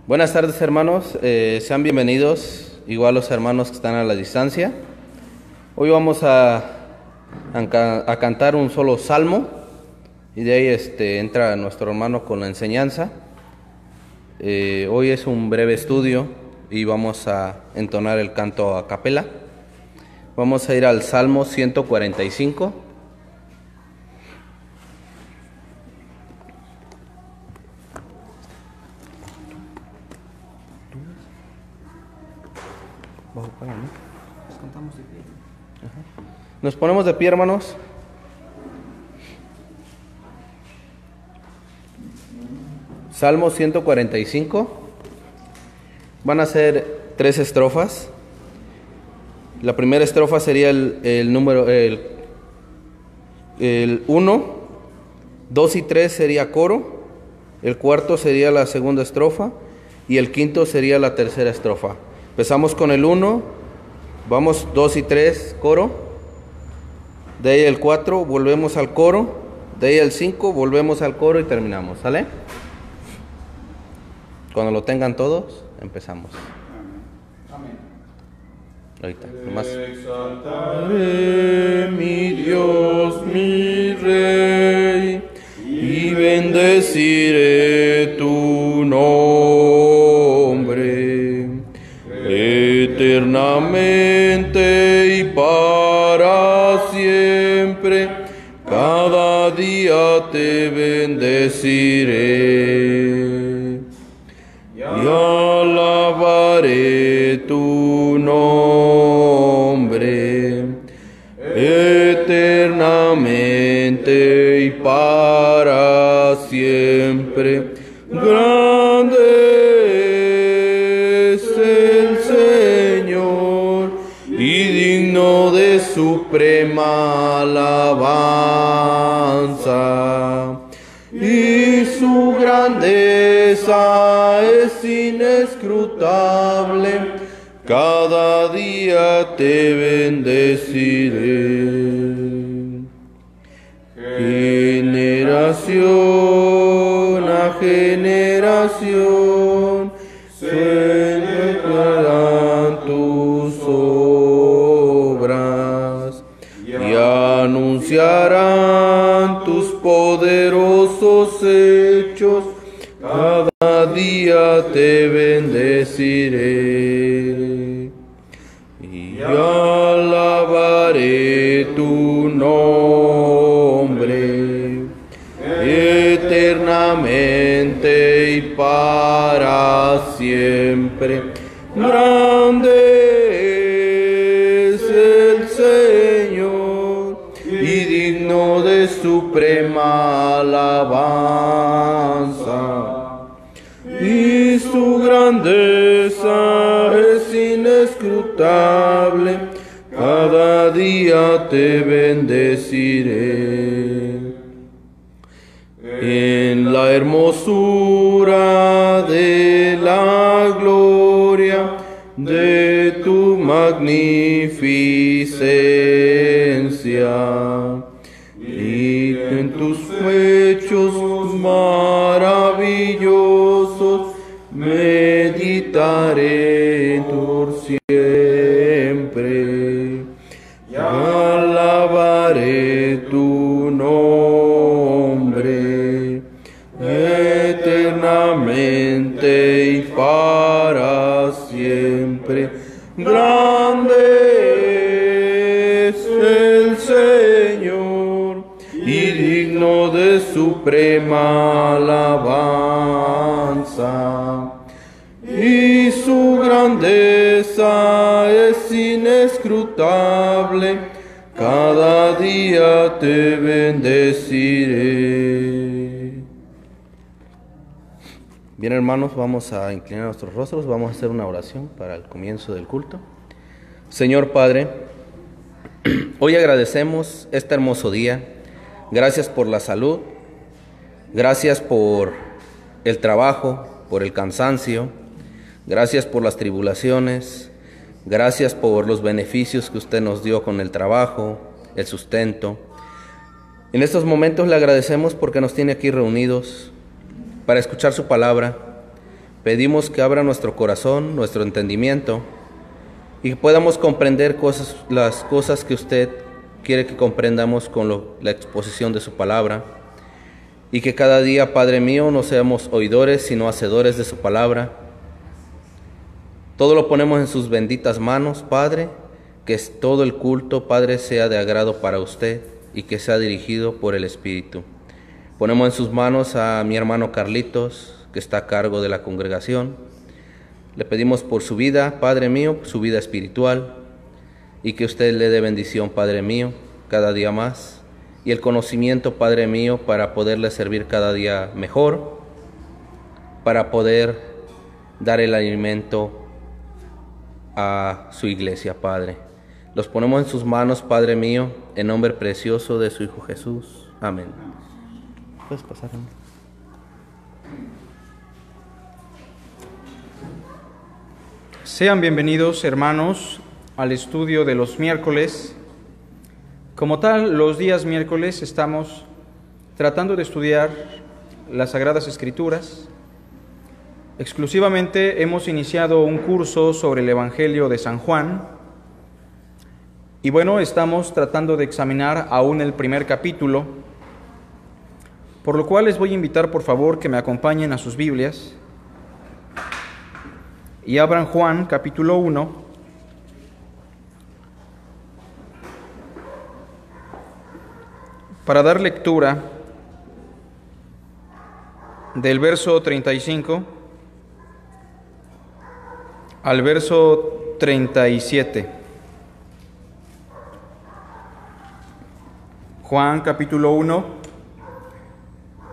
Buenas tardes, hermanos, sean bienvenidos, igual los hermanos que están a la distancia. Hoy vamos a cantar un solo salmo y de ahí entra nuestro hermano con la enseñanza. Hoy es un breve estudio y vamos a entonar el canto a capela. Vamos a ir al Salmo 145. Nos ponemos de pie, hermanos. Salmo 145. Van a ser 3 estrofas. La primera estrofa sería el número 1, 2 y 3 sería coro, el cuarto sería la segunda estrofa y el quinto sería la tercera estrofa. Empezamos con el 1, vamos 2 y 3, coro, de ahí el 4, volvemos al coro, de ahí el 5, volvemos al coro y terminamos, ¿sale? Cuando lo tengan todos, empezamos. Ahorita, nomás. Exaltaré mi Dios, mi Rey, y bendeciré tu nombre eternamente y para siempre. Cada día te bendeciré y alabaré tu nombre eternamente y para siempre. Grande es el Señor y digno de suprema alabanza, y su grandeza es inescrutable. Cada día te bendeciré. Generación a generación se declaran tus obras y anunciarán tus poderosos hechos. Cada día te bendeciré y alabaré tu nombre eternamente y para siempre. Grande es el Señor y digno de suprema alabanza, y su grandeza es inescrutable. Cada día te bendeciré. En la hermosura de la gloria de tu magnificencia, y en tus hechos maravillosos meditaré por siempre y alabaré tu nombre eternamente y para siempre. Grande es el Señor y digno de suprema alabanza, y su grandeza es inescrutable. Cada día te bendeciré. Bien, hermanos, vamos a inclinar nuestros rostros, vamos a hacer una oración para el comienzo del culto. Señor Padre, hoy agradecemos este hermoso día. Gracias por la salud, gracias por el trabajo, por el cansancio, gracias por las tribulaciones, gracias por los beneficios que usted nos dio con el trabajo, el sustento. En estos momentos le agradecemos porque nos tiene aquí reunidos para escuchar su palabra, Pedimos que abra nuestro corazón, nuestro entendimiento, y que podamos comprender las cosas que usted quiere que comprendamos con la exposición de su palabra, y que cada día, Padre mío, no seamos oidores, sino hacedores de su palabra. Todo lo ponemos en sus benditas manos, Padre, que todo el culto, Padre, sea de agrado para usted y que sea dirigido por el Espíritu. Ponemos en sus manos a mi hermano Carlitos, que está a cargo de la congregación. Le pedimos por su vida, Padre mío, su vida espiritual, y que usted le dé bendición, Padre mío, cada día más, y el conocimiento, Padre mío, para poderle servir cada día mejor, para poder dar el alimento a su iglesia, Padre. Los ponemos en sus manos, Padre mío, en nombre precioso de su Hijo Jesús. Amén. ¿Puedes pasar? Sean bienvenidos, hermanos, al estudio de los miércoles. Como tal, los días miércoles estamos tratando de estudiar las Sagradas Escrituras. Exclusivamente hemos iniciado un curso sobre el Evangelio de San Juan. Y bueno, estamos tratando de examinar aún el primer capítulo, por lo cual les voy a invitar, por favor, que me acompañen a sus Biblias y abran Juan, capítulo 1, para dar lectura del verso 35 al verso 37. Juan, capítulo 1,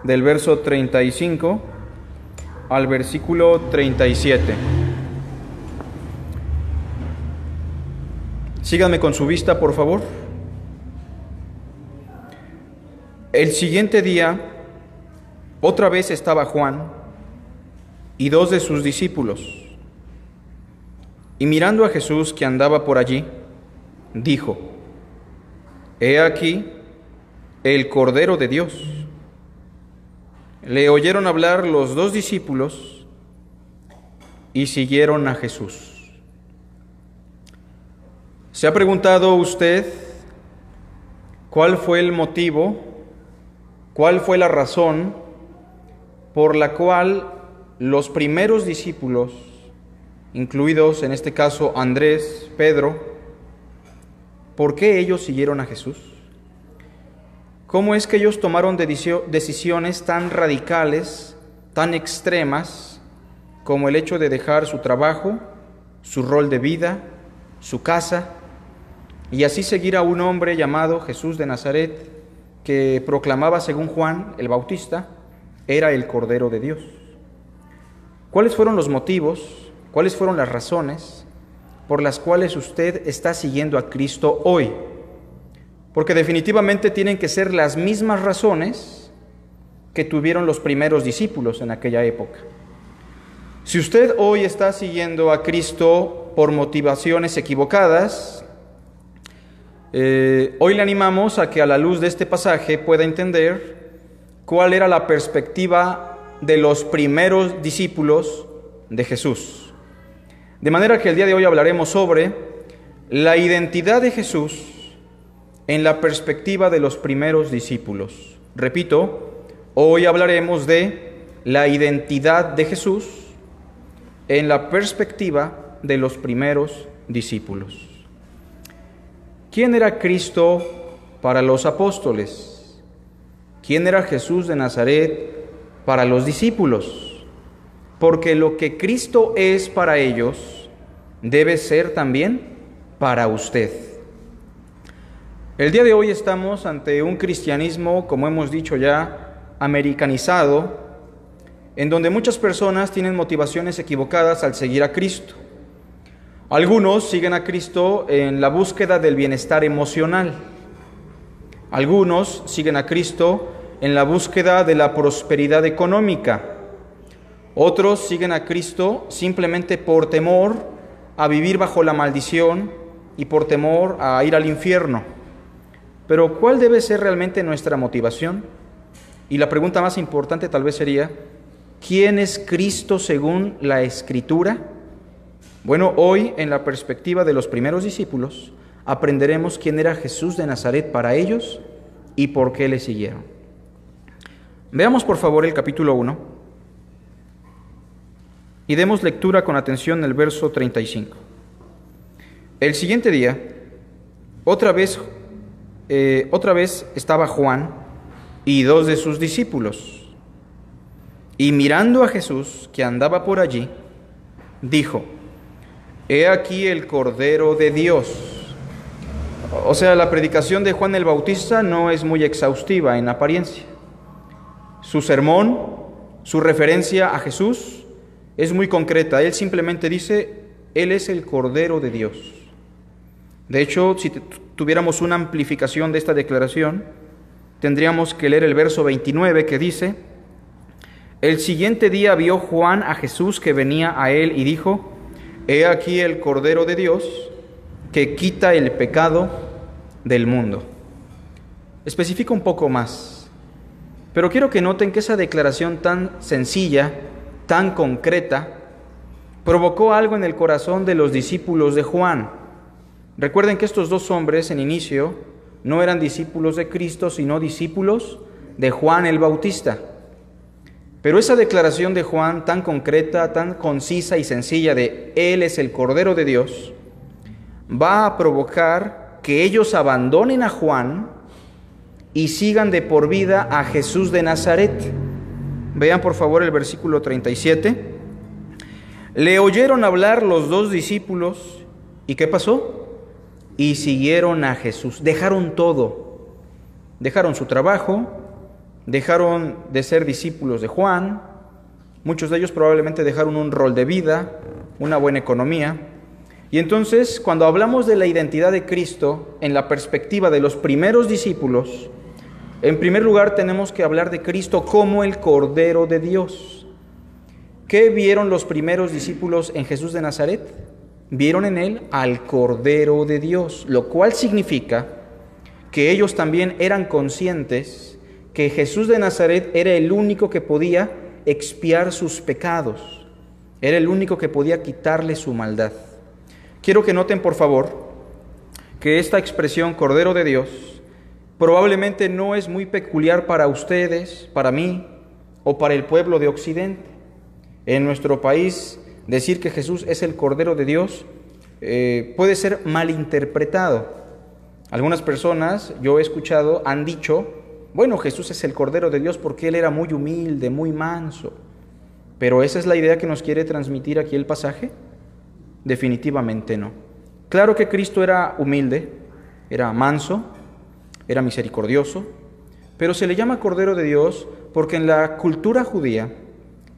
del verso 35 al versículo 37. Síganme con su vista, por favor. El siguiente día, otra vez estaba Juan y dos de sus discípulos. Y mirando a Jesús que andaba por allí, dijo: He aquí el Cordero de Dios. Le oyeron hablar los dos discípulos y siguieron a Jesús. ¿Se ha preguntado usted cuál fue el motivo, cuál fue la razón por la cual los primeros discípulos, incluidos en este caso Andrés, Pedro, por qué ellos siguieron a Jesús? ¿Cómo es que ellos tomaron decisiones tan radicales, tan extremas, como el hecho de dejar su trabajo, su rol de vida, su casa, y así seguir a un hombre llamado Jesús de Nazaret, que proclamaba, según Juan el Bautista, era el Cordero de Dios? ¿Cuáles fueron los motivos, cuáles fueron las razones por las cuales usted está siguiendo a Cristo hoy? Porque definitivamente tienen que ser las mismas razones que tuvieron los primeros discípulos en aquella época. Si usted hoy está siguiendo a Cristo por motivaciones equivocadas, hoy le animamos a que a la luz de este pasaje pueda entender cuál era la perspectiva de los primeros discípulos de Jesús. De manera que el día de hoy hablaremos sobre la identidad de Jesús en la perspectiva de los primeros discípulos. Repito, hoy hablaremos de la identidad de Jesús en la perspectiva de los primeros discípulos. ¿Quién era Cristo para los apóstoles? ¿Quién era Jesús de Nazaret para los discípulos? Porque lo que Cristo es para ellos debe ser también para usted. El día de hoy estamos ante un cristianismo, como hemos dicho ya, americanizado, en donde muchas personas tienen motivaciones equivocadas al seguir a Cristo. Algunos siguen a Cristo en la búsqueda del bienestar emocional. Algunos siguen a Cristo en la búsqueda de la prosperidad económica. Otros siguen a Cristo simplemente por temor a vivir bajo la maldición y por temor a ir al infierno. Pero ¿cuál debe ser realmente nuestra motivación? Y la pregunta más importante tal vez sería: ¿Quién es Cristo según la Escritura? Bueno, hoy, en la perspectiva de los primeros discípulos, aprenderemos quién era Jesús de Nazaret para ellos y por qué le siguieron. Veamos por favor el capítulo 1 y demos lectura con atención el verso 35. El siguiente día, otra vez estaba Juan y 2 de sus discípulos, y mirando a Jesús que andaba por allí, dijo: He aquí el Cordero de Dios. O sea, la predicación de Juan el Bautista no es muy exhaustiva en apariencia. Su sermón, su referencia a Jesús es muy concreta. Él simplemente dice: Él es el Cordero de Dios. De hecho, si tuviéramos una amplificación de esta declaración, tendríamos que leer el verso 29 que dice: El siguiente día vio Juan a Jesús que venía a él y dijo: He aquí el Cordero de Dios que quita el pecado del mundo. Especifica un poco más, pero quiero que noten que esa declaración tan sencilla, tan concreta, provocó algo en el corazón de los discípulos de Juan. Recuerden que estos dos hombres en inicio no eran discípulos de Cristo, sino discípulos de Juan el Bautista. Pero esa declaración de Juan tan concreta, tan concisa y sencilla de Él es el Cordero de Dios, va a provocar que ellos abandonen a Juan y sigan de por vida a Jesús de Nazaret. Vean por favor el versículo 37. Le oyeron hablar los 2 discípulos, ¿y qué pasó? Y siguieron a Jesús. Dejaron todo. Dejaron su trabajo, dejaron de ser discípulos de Juan, muchos de ellos probablemente dejaron un rol de vida, una buena economía. Y entonces, cuando hablamos de la identidad de Cristo en la perspectiva de los primeros discípulos, en primer lugar tenemos que hablar de Cristo como el Cordero de Dios. ¿Qué vieron los primeros discípulos en Jesús de Nazaret? Vieron en Él al Cordero de Dios, lo cual significa que ellos también eran conscientes que Jesús de Nazaret era el único que podía expiar sus pecados, era el único que podía quitarle su maldad. Quiero que noten, por favor, que esta expresión Cordero de Dios probablemente no es muy peculiar para ustedes, para mí o para el pueblo de Occidente. En nuestro país, decir que Jesús es el Cordero de Dios puede ser malinterpretado. Algunas personas, yo he escuchado, han dicho: bueno, Jesús es el Cordero de Dios porque Él era muy humilde, muy manso. ¿Pero esa es la idea que nos quiere transmitir aquí el pasaje? Definitivamente no. Claro que Cristo era humilde, era manso, era misericordioso, pero se le llama Cordero de Dios porque en la cultura judía,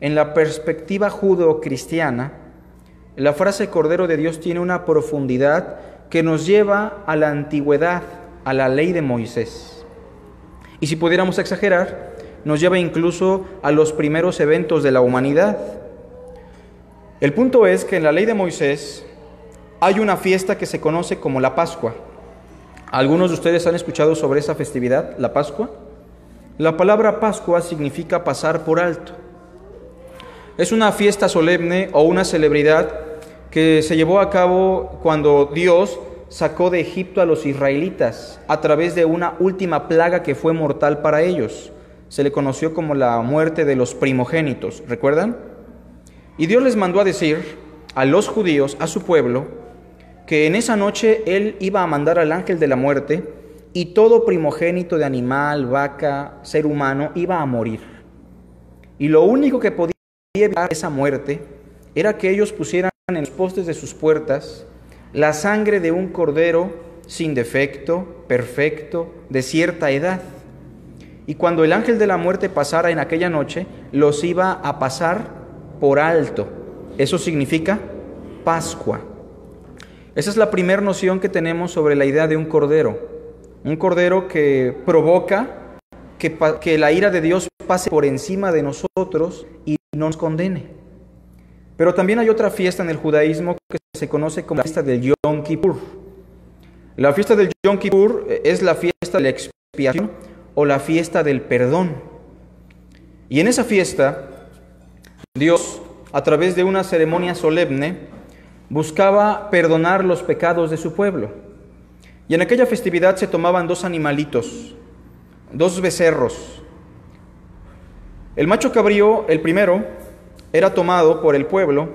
en la perspectiva judeocristiana, la frase Cordero de Dios tiene una profundidad que nos lleva a la antigüedad, a la ley de Moisés. Y si pudiéramos exagerar, nos lleva incluso a los primeros eventos de la humanidad. El punto es que en la ley de Moisés hay una fiesta que se conoce como la Pascua. ¿Algunos de ustedes han escuchado sobre esa festividad, la Pascua? La palabra Pascua significa pasar por alto. Es una fiesta solemne o una celebridad que se llevó a cabo cuando Dios sacó de Egipto a los israelitas a través de una última plaga que fue mortal para ellos. Se le conoció como la muerte de los primogénitos, ¿recuerdan? Y Dios les mandó a decir a los judíos, a su pueblo, que en esa noche Él iba a mandar al ángel de la muerte y todo primogénito de animal, vaca, ser humano iba a morir. Y lo único que podía evitar esa muerte era que ellos pusieran en los postes de sus puertas la sangre de un cordero sin defecto, perfecto, de cierta edad. Y cuando el ángel de la muerte pasara en aquella noche, los iba a pasar por alto. Eso significa Pascua. Esa es la primera noción que tenemos sobre la idea de un cordero. Un cordero que provoca que la ira de Dios pase por encima de nosotros y nos condene. Pero también hay otra fiesta en el judaísmo que se conoce como la fiesta del Yom Kippur. La fiesta del Yom Kippur es la fiesta de la expiación o la fiesta del perdón. Y en esa fiesta Dios, a través de una ceremonia solemne, buscaba perdonar los pecados de su pueblo. Y en aquella festividad se tomaban dos animalitos, dos becerros. El macho cabrío, el primero, era tomado por el pueblo,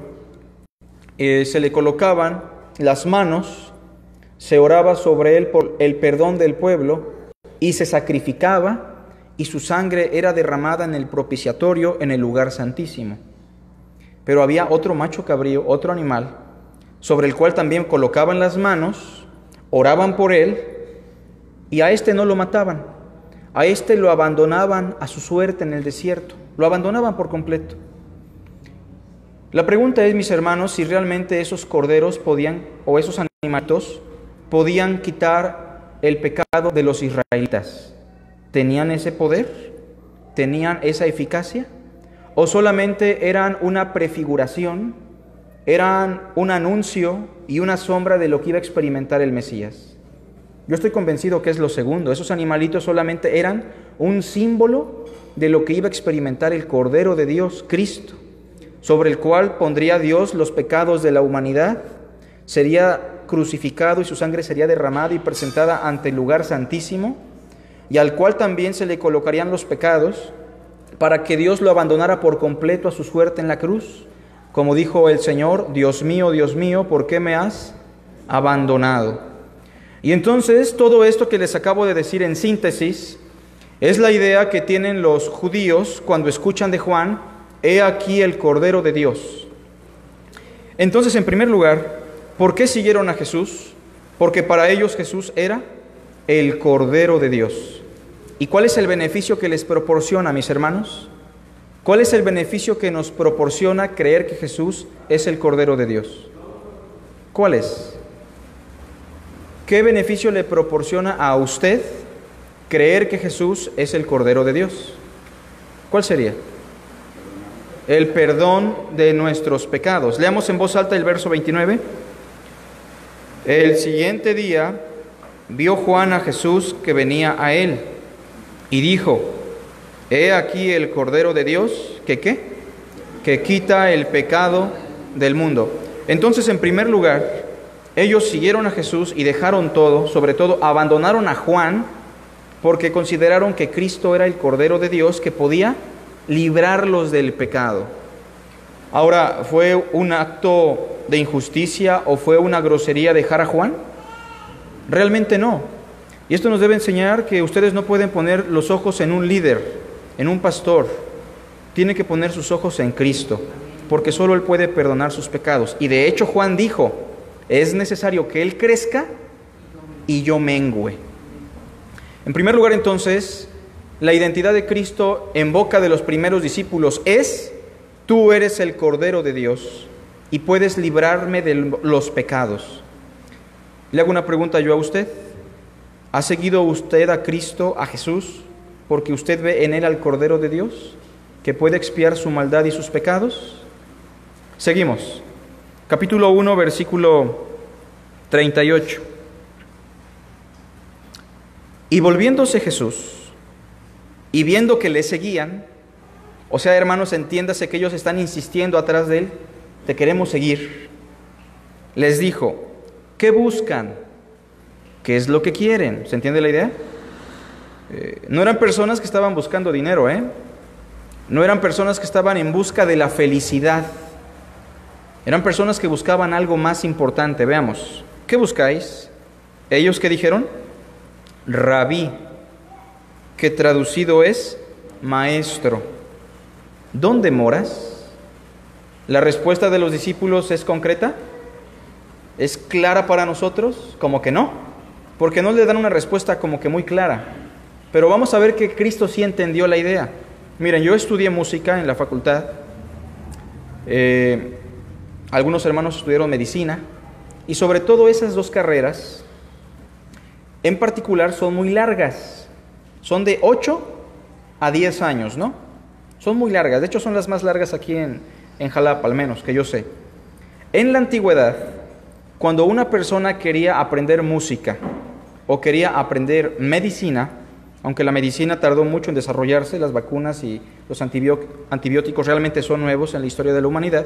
se le colocaban las manos, se oraba sobre él por el perdón del pueblo y se sacrificaba y su sangre era derramada en el propiciatorio en el lugar santísimo. Pero había otro macho cabrío, otro animal, sobre el cual también colocaban las manos, oraban por él y a este no lo mataban, a este lo abandonaban a su suerte en el desierto, lo abandonaban por completo. La pregunta es, mis hermanos, si realmente esos corderos podían, o esos animalitos, podían quitar el pecado de los israelitas. ¿Tenían ese poder? ¿Tenían esa eficacia? ¿O solamente eran una prefiguración, eran un anuncio y una sombra de lo que iba a experimentar el Mesías? Yo estoy convencido que es lo segundo. Esos animalitos solamente eran un símbolo de lo que iba a experimentar el Cordero de Dios, Cristo, sobre el cual pondría Dios los pecados de la humanidad, sería crucificado y su sangre sería derramada y presentada ante el lugar santísimo, y al cual también se le colocarían los pecados para que Dios lo abandonara por completo a su suerte en la cruz, como dijo el Señor: Dios mío, ¿por qué me has abandonado? Y entonces todo esto que les acabo de decir en síntesis es la idea que tienen los judíos cuando escuchan de Juan: he aquí el Cordero de Dios. Entonces, en primer lugar, ¿por qué siguieron a Jesús? Porque para ellos Jesús era el Cordero de Dios. ¿Y cuál es el beneficio que les proporciona, mis hermanos? ¿Cuál es el beneficio que nos proporciona creer que Jesús es el Cordero de Dios? ¿Cuál es? ¿Qué beneficio le proporciona a usted creer que Jesús es el Cordero de Dios? ¿Cuál sería? El perdón de nuestros pecados. Leamos en voz alta el verso 29. El siguiente día vio Juan a Jesús que venía a él y dijo: he aquí el Cordero de Dios, que quita el pecado del mundo. Entonces, en primer lugar, ellos siguieron a Jesús y dejaron todo, sobre todo abandonaron a Juan, porque consideraron que Cristo era el Cordero de Dios que podía librarlos del pecado. Ahora, ¿fue un acto de injusticia o fue una grosería dejar a Juan? Realmente no. Y esto nos debe enseñar que ustedes no pueden poner los ojos en un líder, en un pastor. Tienen que poner sus ojos en Cristo, porque solo Él puede perdonar sus pecados. Y de hecho Juan dijo: es necesario que Él crezca y yo mengüe. En primer lugar, entonces, la identidad de Cristo en boca de los primeros discípulos es: tú eres el Cordero de Dios y puedes librarme de los pecados. Le hago una pregunta yo a usted: ¿ha seguido usted a Cristo, a Jesús, porque usted ve en Él al Cordero de Dios, que puede expiar su maldad y sus pecados? Seguimos. Capítulo 1, versículo 38. Y volviéndose Jesús, y viendo que le seguían, o sea, hermanos, entiéndase que ellos están insistiendo atrás de Él: te queremos seguir. Les dijo: ¿qué buscan? ¿Qué es lo que quieren? ¿Se entiende la idea? No eran personas que estaban buscando dinero, no eran personas que estaban en busca de la felicidad. Eran personas que buscaban algo más importante. Veamos, ¿qué buscáis? ¿Ellos qué dijeron? Rabí, que traducido es maestro. ¿Dónde moras? La respuesta de los discípulos es concreta. ¿Es clara para nosotros? Como que no, porque no le dan una respuesta como que muy clara. Pero vamos a ver que Cristo sí entendió la idea. Miren, yo estudié música en la facultad. Algunos hermanos estudiaron medicina. Y sobre todo esas dos carreras, en particular, son muy largas. Son de 8 a 10 años, ¿no? Son muy largas. De hecho, son las más largas aquí en Jalapa, al menos, que yo sé. En la antigüedad, cuando una persona quería aprender música o quería aprender medicina, Aunque la medicina tardó mucho en desarrollarse, las vacunas y los antibióticos realmente son nuevos en la historia de la humanidad.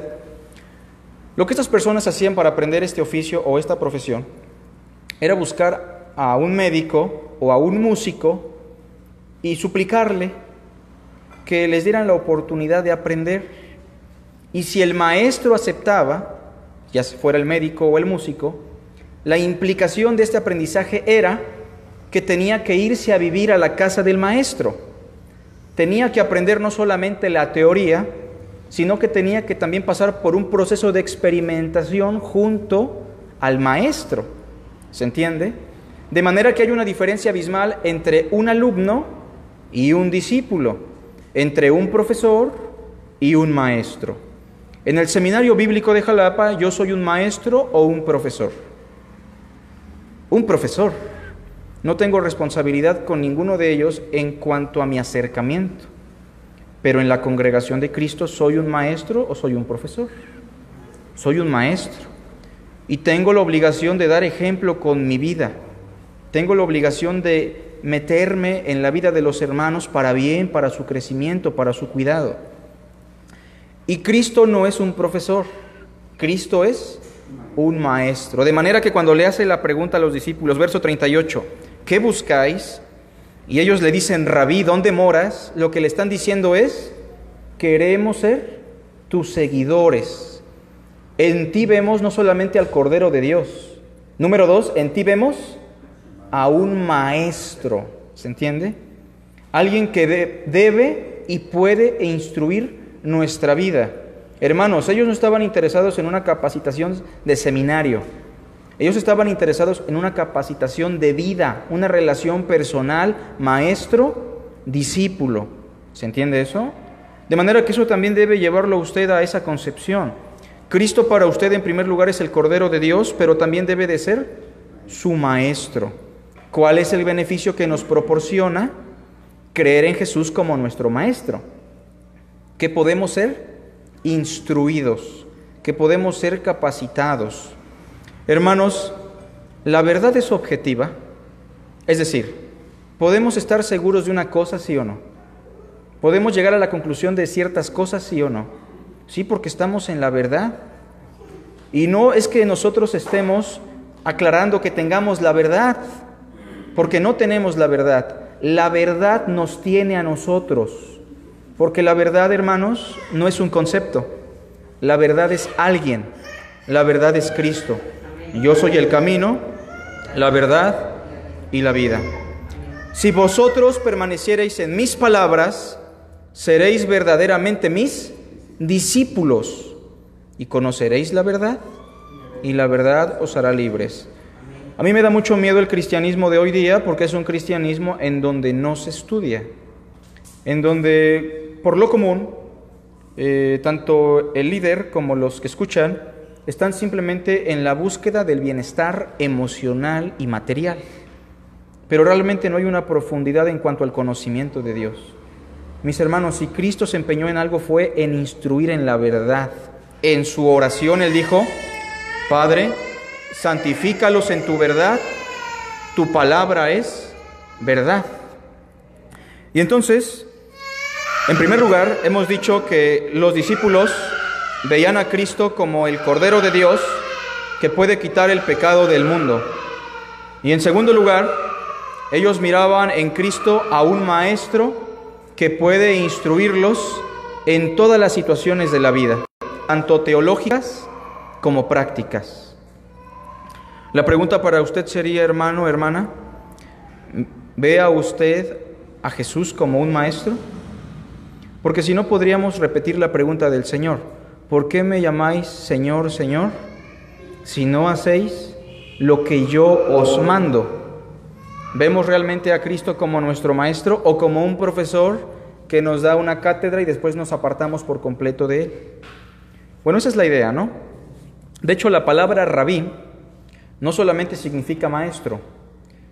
Lo que estas personas hacían para aprender este oficio o esta profesión era buscar a un médico o a un músico y suplicarle que les dieran la oportunidad de aprender. Y si el maestro aceptaba, ya fuera el médico o el músico, la implicación de este aprendizaje era que tenía que irse a vivir a la casa del maestro. Tenía que aprender no solamente la teoría, sino que tenía que también pasar por un proceso de experimentación junto al maestro. ¿Se entiende? De manera que hay una diferencia abismal entre un alumno y un discípulo, entre un profesor y un maestro. En el Seminario Bíblico de Jalapa, yo soy un maestro o un profesor. Un profesor. No tengo responsabilidad con ninguno de ellos en cuanto a mi acercamiento. Pero en la congregación de Cristo, ¿soy un maestro o soy un profesor? Soy un maestro. Y tengo la obligación de dar ejemplo con mi vida. Tengo la obligación de meterme en la vida de los hermanos para bien, para su crecimiento, para su cuidado. Y Cristo no es un profesor. Cristo es un maestro. De manera que cuando le hace la pregunta a los discípulos, verso 38, ¿qué buscáis? Y ellos le dicen, Rabí, ¿dónde moras? Lo que le están diciendo es, queremos ser tus seguidores. En ti vemos no solamente al Cordero de Dios. Número 2, en ti vemos a un maestro. ¿Se entiende? Alguien que debe y puede instruir nuestra vida. Hermanos, ellos no estaban interesados en una capacitación de seminario. Ellos estaban interesados en una capacitación de vida, una relación personal, maestro-discípulo. ¿Se entiende eso? De manera que eso también debe llevarlo a usted a esa concepción. Cristo para usted en primer lugar es el Cordero de Dios, pero también debe de ser su maestro. ¿Cuál es el beneficio que nos proporciona creer en Jesús como nuestro maestro? Que podemos ser instruidos, que podemos ser capacitados. Hermanos, la verdad es objetiva, es decir, podemos estar seguros de una cosa, sí o no. Podemos llegar a la conclusión de ciertas cosas, sí o no. Sí, porque estamos en la verdad. Y no es que nosotros estemos aclarando que tengamos la verdad, porque no tenemos la verdad. La verdad nos tiene a nosotros, porque la verdad, hermanos, no es un concepto. La verdad es alguien, la verdad es Cristo. Yo soy el camino, la verdad y la vida. Si vosotros permaneciereis en mis palabras, seréis verdaderamente mis discípulos y conoceréis la verdad, y la verdad os hará libres. A mí me da mucho miedo el cristianismo de hoy día, porque es un cristianismo en donde no se estudia, en donde, por lo común, tanto el líder como los que escuchan están simplemente en la búsqueda del bienestar emocional y material, pero realmente no hay una profundidad en cuanto al conocimiento de Dios. Mis hermanos, si Cristo se empeñó en algo fue en instruir en la verdad. En su oración Él dijo, Padre, santifícalos en tu verdad, tu palabra es verdad. Y entonces, en primer lugar, hemos dicho que los discípulos veían a Cristo como el Cordero de Dios que puede quitar el pecado del mundo. Y en segundo lugar, ellos miraban en Cristo a un maestro que puede instruirlos en todas las situaciones de la vida, tanto teológicas como prácticas. La pregunta para usted sería, hermano, hermana, ¿ve a usted a Jesús como un maestro? Porque si no, podríamos repetir la pregunta del Señor. ¿Por qué me llamáis Señor, Señor, si no hacéis lo que yo os mando? ¿Vemos realmente a Cristo como nuestro maestro o como un profesor que nos da una cátedra y después nos apartamos por completo de él? Bueno, esa es la idea, ¿no? De hecho, la palabra rabí no solamente significa maestro,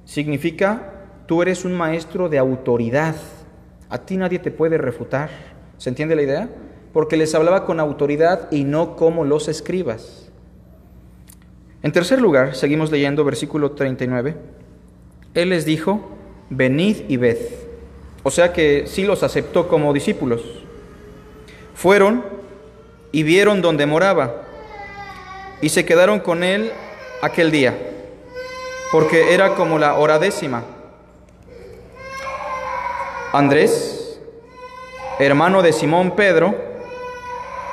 significa tú eres un maestro de autoridad. A ti nadie te puede refutar. ¿Se entiende la idea? Porque les hablaba con autoridad y no como los escribas. En tercer lugar, seguimos leyendo versículo 39. Él les dijo, venid y ved. O sea que sí los aceptó como discípulos. Fueron y vieron donde moraba, y se quedaron con él aquel día, porque era como la hora 10:00. Andrés, hermano de Simón Pedro,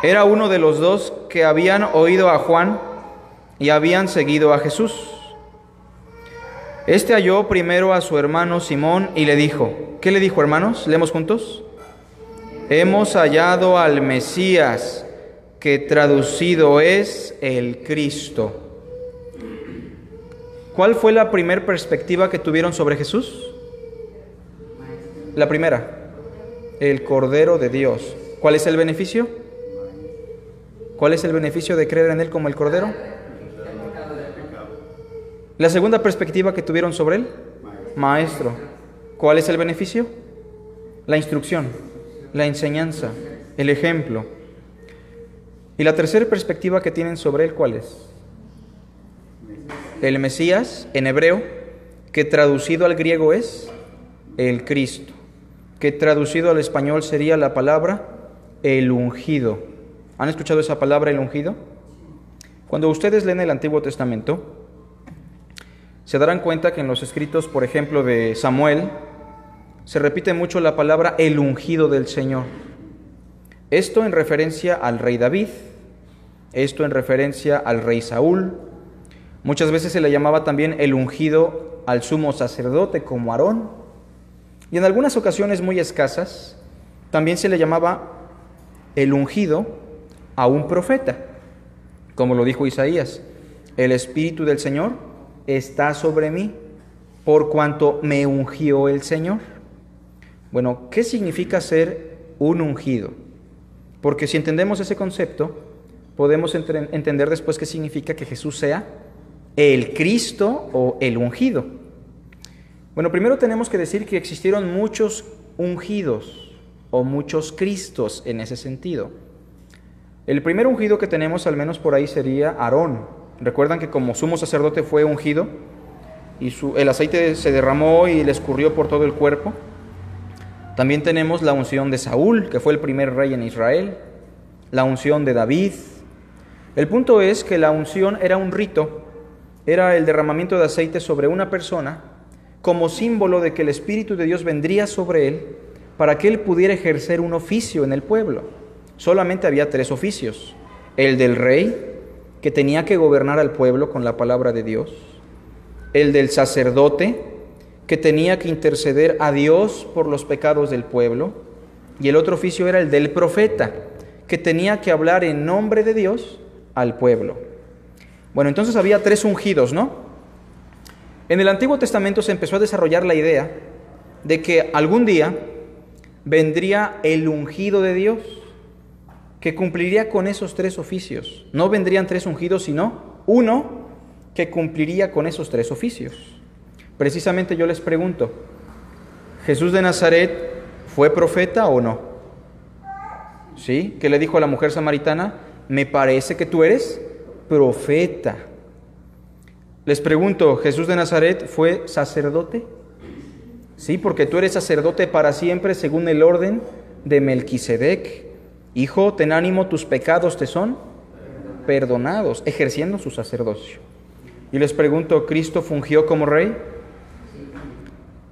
era uno de los dos que habían oído a Juan y habían seguido a Jesús. Este halló primero a su hermano Simón y le dijo, ¿qué le dijo, hermanos? Leemos juntos. Hemos hallado al Mesías, que traducido es el Cristo. ¿Cuál fue la primera perspectiva que tuvieron sobre Jesús? La primera, el Cordero de Dios. ¿Cuál es el beneficio? ¿Cuál es el beneficio de creer en Él como el Cordero? La segunda perspectiva que tuvieron sobre Él, Maestro. ¿Cuál es el beneficio? La instrucción, la enseñanza, el ejemplo. Y la tercera perspectiva que tienen sobre Él, ¿cuál es? El Mesías, en hebreo, que traducido al griego es el Cristo, que traducido al español sería la palabra el ungido. ¿Han escuchado esa palabra, el ungido? Cuando ustedes leen el Antiguo Testamento, se darán cuenta que en los escritos, por ejemplo, de Samuel, se repite mucho la palabra el ungido del Señor. Esto en referencia al rey David, esto en referencia al rey Saúl. Muchas veces se le llamaba también el ungido al sumo sacerdote como Aarón. Y en algunas ocasiones muy escasas, también se le llamaba el ungido a un profeta, como lo dijo Isaías. El Espíritu del Señor está sobre mí, por cuanto me ungió el Señor. Bueno, ¿qué significa ser un ungido? Porque si entendemos ese concepto, podemos entender después qué significa que Jesús sea el Cristo o el ungido. Bueno, primero tenemos que decir que existieron muchos ungidos o muchos Cristos en ese sentido. El primer ungido que tenemos, al menos por ahí, sería Aarón. Recuerdan que como sumo sacerdote fue ungido y el aceite se derramó y le escurrió por todo el cuerpo. También tenemos la unción de Saúl, que fue el primer rey en Israel, la unción de David. El punto es que la unción era un rito, era el derramamiento de aceite sobre una persona como símbolo de que el Espíritu de Dios vendría sobre él para que él pudiera ejercer un oficio en el pueblo. Solamente había 3 oficios: el del rey, que tenía que gobernar al pueblo con la palabra de Dios; el del sacerdote, que tenía que interceder a Dios por los pecados del pueblo; y el otro oficio era el del profeta, que tenía que hablar en nombre de Dios al pueblo. Bueno, entonces había 3 ungidos, ¿no? En el Antiguo Testamento se empezó a desarrollar la idea de que algún día vendría el ungido de Dios, que cumpliría con esos 3 oficios. No vendrían 3 ungidos, sino uno que cumpliría con esos 3 oficios. Precisamente yo les pregunto, ¿Jesús de Nazaret fue profeta o no? ¿Sí? ¿Qué le dijo a la mujer samaritana? Me parece que tú eres profeta. Les pregunto, ¿Jesús de Nazaret fue sacerdote? Sí, porque tú eres sacerdote para siempre según el orden de Melquisedec. Hijo, ten ánimo, tus pecados te son perdonados, ejerciendo su sacerdocio. Y les pregunto, ¿Cristo fungió como rey?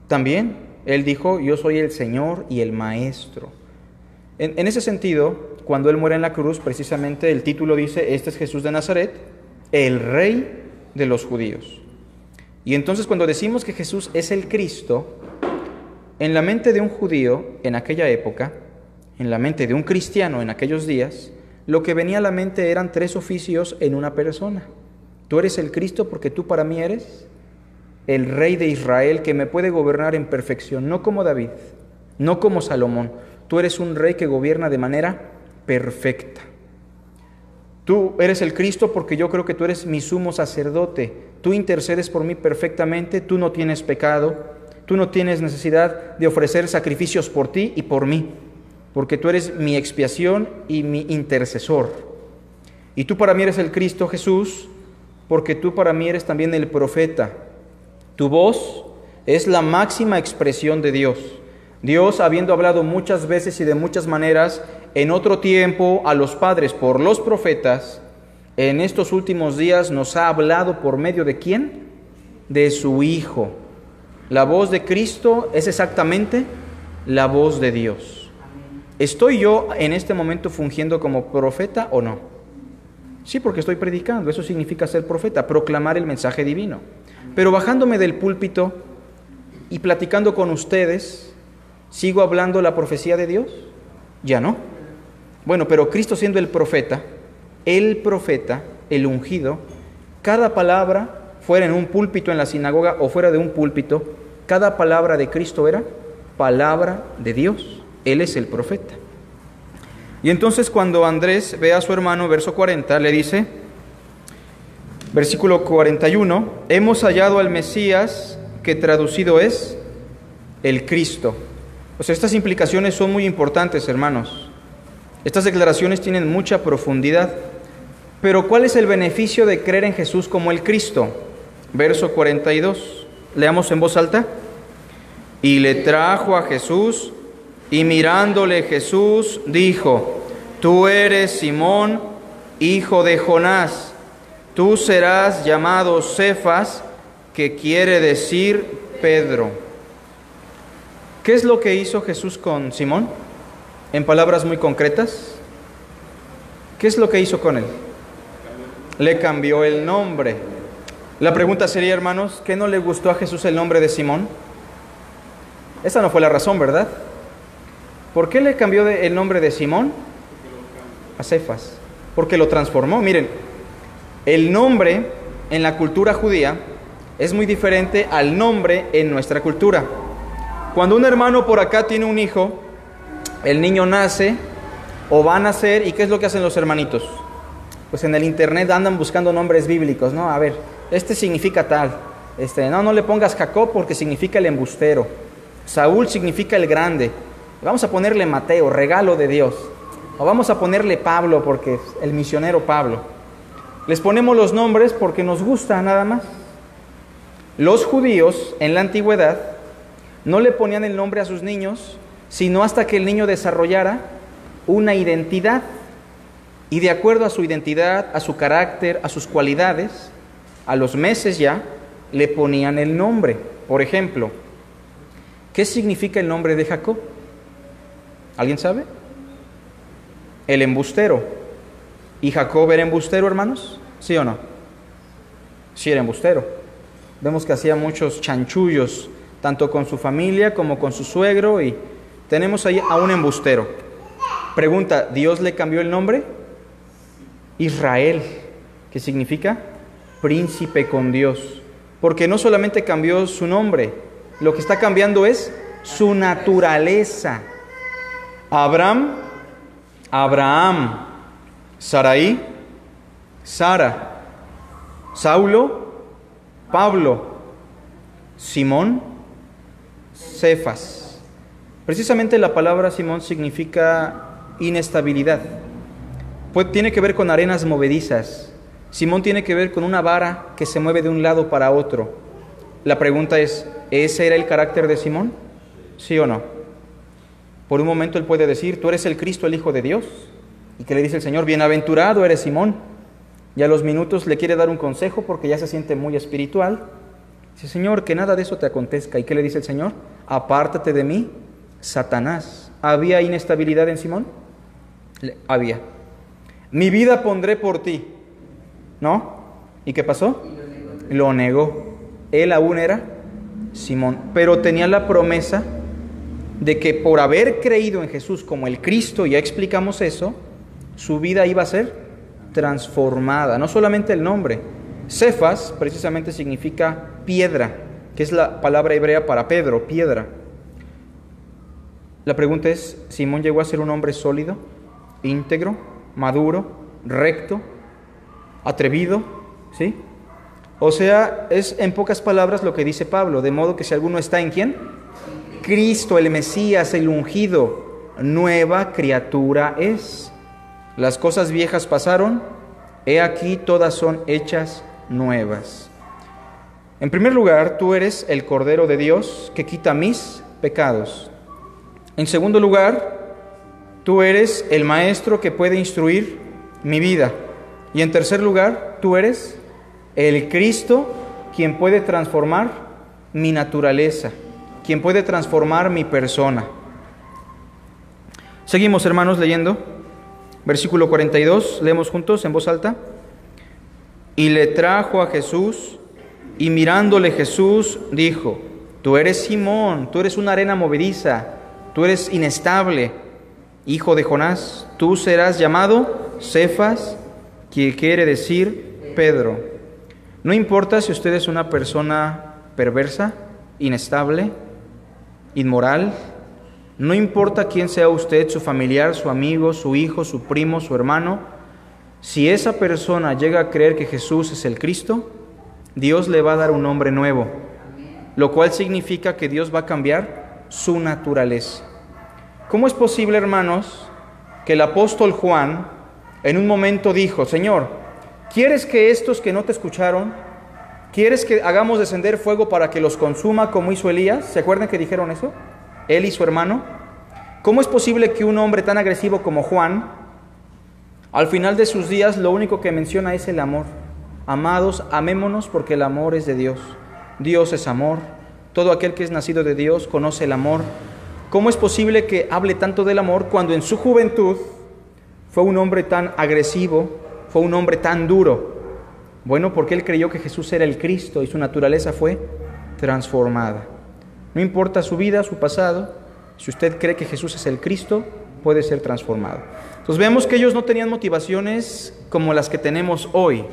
También, Él dijo, yo soy el Señor y el Maestro. En ese sentido, cuando Él muere en la cruz, precisamente el título dice, este es Jesús de Nazaret, el Rey de los judíos. Y entonces cuando decimos que Jesús es el Cristo, en la mente de un judío en aquella época, en la mente de un cristiano en aquellos días, lo que venía a la mente eran 3 oficios en una persona. Tú eres el Cristo porque tú para mí eres el Rey de Israel que me puede gobernar en perfección, no como David, no como Salomón. Tú eres un rey que gobierna de manera perfecta. Tú eres el Cristo porque yo creo que tú eres mi sumo sacerdote. Tú intercedes por mí perfectamente, tú no tienes pecado, tú no tienes necesidad de ofrecer sacrificios por ti y por mí, porque tú eres mi expiación y mi intercesor. Y tú para mí eres el Cristo Jesús, porque tú para mí eres también el profeta. Tu voz Es la máxima expresión de Dios. Dios, habiendo hablado muchas veces y de muchas maneras en otro tiempo a los padres por los profetas, en estos últimos días nos ha hablado por medio de ¿quién? De su Hijo. La voz de Cristo es exactamente la voz de Dios. ¿Estoy yo en este momento fungiendo como profeta o no? Sí, porque estoy predicando. Eso significa ser profeta, proclamar el mensaje divino. Pero bajándome del púlpito y platicando con ustedes, ¿sigo hablando la profecía de Dios? Ya no. Bueno, pero Cristo siendo el profeta, el ungido, cada palabra, fuera en un púlpito en la sinagoga o fuera de un púlpito, cada palabra de Cristo era palabra de Dios. Él es el profeta. Y entonces cuando Andrés ve a su hermano, verso 40, le dice, versículo 41, hemos hallado al Mesías, que traducido es el Cristo. O sea, estas implicaciones son muy importantes, hermanos. Estas declaraciones tienen mucha profundidad. Pero ¿cuál es el beneficio de creer en Jesús como el Cristo? Verso 42, leamos en voz alta. Y le trajo a Jesús, y mirándole Jesús dijo, tú eres Simón, hijo de Jonás, tú serás llamado Cefas, que quiere decir Pedro. ¿Qué es lo que hizo Jesús con Simón? En palabras muy concretas, ¿qué es lo que hizo con él? Le cambió el nombre. La pregunta sería, hermanos, ¿qué no le gustó a Jesús el nombre de Simón? Esa no fue la razón, ¿verdad? ¿Por qué le cambió el nombre de Simón a Cefas? Porque lo transformó. Miren, el nombre en la cultura judía es muy diferente al nombre en nuestra cultura. Cuando un hermano por acá tiene un hijo, el niño nace o va a nacer, ¿y qué es lo que hacen los hermanitos? Pues en el internet andan buscando nombres bíblicos, ¿no? A ver, este significa tal. No le pongas Jacob porque significa el embustero. Saúl significa el grande. Vamos a ponerle Mateo, regalo de Dios. O vamos a ponerle Pablo porque es el misionero Pablo. Les ponemos los nombres porque nos gusta nada más. Los judíos en la antigüedad no le ponían el nombre a sus niños, sino hasta que el niño desarrollara una identidad. Y de acuerdo a su identidad, a su carácter, a sus cualidades, a los meses ya, le ponían el nombre. Por ejemplo, ¿qué significa el nombre de Jacob? ¿Alguien sabe? El embustero. ¿Y Jacob era embustero, hermanos? ¿Sí o no? Sí era embustero. Vemos que hacía muchos chanchullos, tanto con su familia como con su suegro, y tenemos ahí a un embustero. Pregunta, ¿Dios le cambió el nombre? Israel, que significa príncipe con Dios, porque no solamente cambió su nombre, lo que está cambiando es su naturaleza. Abraham, Sarai, Sara, Saulo, Pablo, Simón, Cefas. Precisamente la palabra Simón significa inestabilidad. Tiene que ver con arenas movedizas. Simón tiene que ver con una vara que se mueve de un lado para otro. La pregunta es, ¿ese era el carácter de Simón? ¿Sí o no? Por un momento él puede decir, tú eres el Cristo, el Hijo de Dios. ¿Y qué le dice el Señor? Bienaventurado eres Simón. Y a los minutos le quiere dar un consejo porque ya se siente muy espiritual. Dice, Señor, que nada de eso te acontezca. ¿Y qué le dice el Señor? Apártate de mí, Satanás. ¿Había inestabilidad en Simón? Había. Mi vida pondré por ti. ¿No? ¿Y qué pasó? Lo negó. Él aún era Simón, pero tenía la promesa de que por haber creído en Jesús como el Cristo, ya explicamos eso, su vida iba a ser transformada. No solamente el nombre. Cefas precisamente significa piedra, que es la palabra hebrea para Pedro, piedra. La pregunta es, ¿Simón llegó a ser un hombre sólido, íntegro, maduro, recto, atrevido? ¿Sí? O sea, es en pocas palabras lo que dice Pablo, de modo que si alguno está en ¿quién? Cristo, el Mesías, el ungido, nueva criatura es. Las cosas viejas pasaron, he aquí todas son hechas nuevas. En primer lugar, tú eres el Cordero de Dios que quita mis pecados. En segundo lugar, tú eres el Maestro que puede instruir mi vida. Y en tercer lugar, tú eres el Cristo quien puede transformar mi naturaleza, quien puede transformar mi persona. Seguimos, hermanos, leyendo. Versículo 42, leemos juntos en voz alta. Y le trajo a Jesús, y mirándole Jesús dijo: tú eres Simón, tú eres una arena movediza, tú eres inestable, hijo de Jonás, tú serás llamado Cefas, que quiere decir Pedro. No importa si usted es una persona perversa, inestable, inmoral, no importa quién sea usted, su familiar, su amigo, su hijo, su primo, su hermano, si esa persona llega a creer que Jesús es el Cristo, Dios le va a dar un nombre nuevo, lo cual significa que Dios va a cambiar su naturaleza. ¿Cómo es posible, hermanos, que el apóstol Juan en un momento dijo: Señor, ¿quieres que estos que no te escucharon, quieres que hagamos descender fuego para que los consuma como hizo Elías? ¿Se acuerdan que dijeron eso? Él y su hermano. ¿Cómo es posible que un hombre tan agresivo como Juan, al final de sus días, lo único que menciona es el amor? Amados, amémonos porque el amor es de Dios. Dios es amor. Todo aquel que es nacido de Dios conoce el amor. ¿Cómo es posible que hable tanto del amor cuando en su juventud fue un hombre tan agresivo, fue un hombre tan duro? Bueno, porque él creyó que Jesús era el Cristo y su naturaleza fue transformada. No importa su vida, su pasado, si usted cree que Jesús es el Cristo, puede ser transformado. Entonces vemos que ellos no tenían motivaciones como las que tenemos hoy.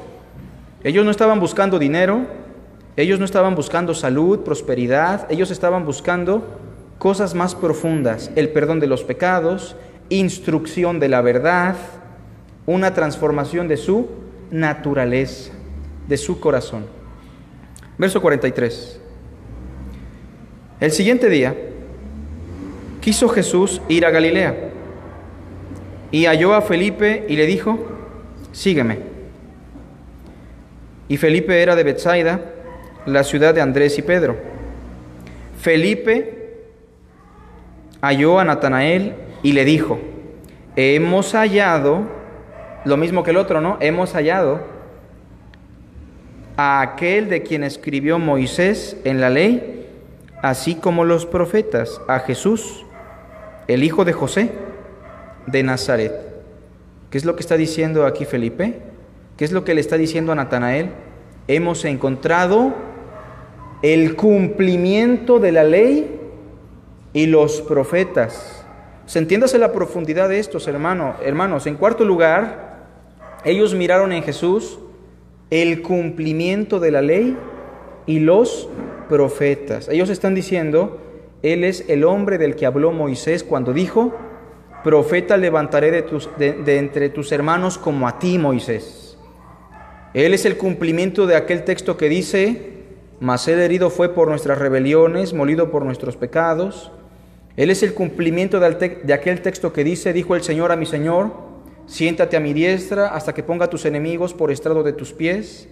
Ellos no estaban buscando dinero, ellos no estaban buscando salud, prosperidad, ellos estaban buscando cosas más profundas: el perdón de los pecados, instrucción de la verdad, una transformación de su naturaleza, de su corazón. Verso 43. El siguiente día quiso Jesús ir a Galilea y halló a Felipe y le dijo: sígueme. Y Felipe era de Betsaida, la ciudad de Andrés y Pedro. Felipe halló a Natanael y le dijo: hemos hallado, lo mismo que el otro, ¿no? Hemos hallado a aquel de quien escribió Moisés en la ley, así como los profetas, a Jesús, el hijo de José, de Nazaret. ¿Qué es lo que está diciendo aquí Felipe? ¿Qué es lo que le está diciendo a Natanael? Hemos encontrado el cumplimiento de la ley y los profetas. Entiéndase la profundidad de estos, hermanos. En cuarto lugar, ellos miraron en Jesús el cumplimiento de la ley y los profetas. Ellos están diciendo: Él es el hombre del que habló Moisés cuando dijo: profeta levantaré de entre tus hermanos como a ti, Moisés. Él es el cumplimiento de aquel texto que dice: mas él herido fue por nuestras rebeliones, molido por nuestros pecados. Él es el cumplimiento de aquel texto que dice: dijo el Señor a mi Señor: siéntate a mi diestra hasta que ponga a tus enemigos por estrado de tus pies.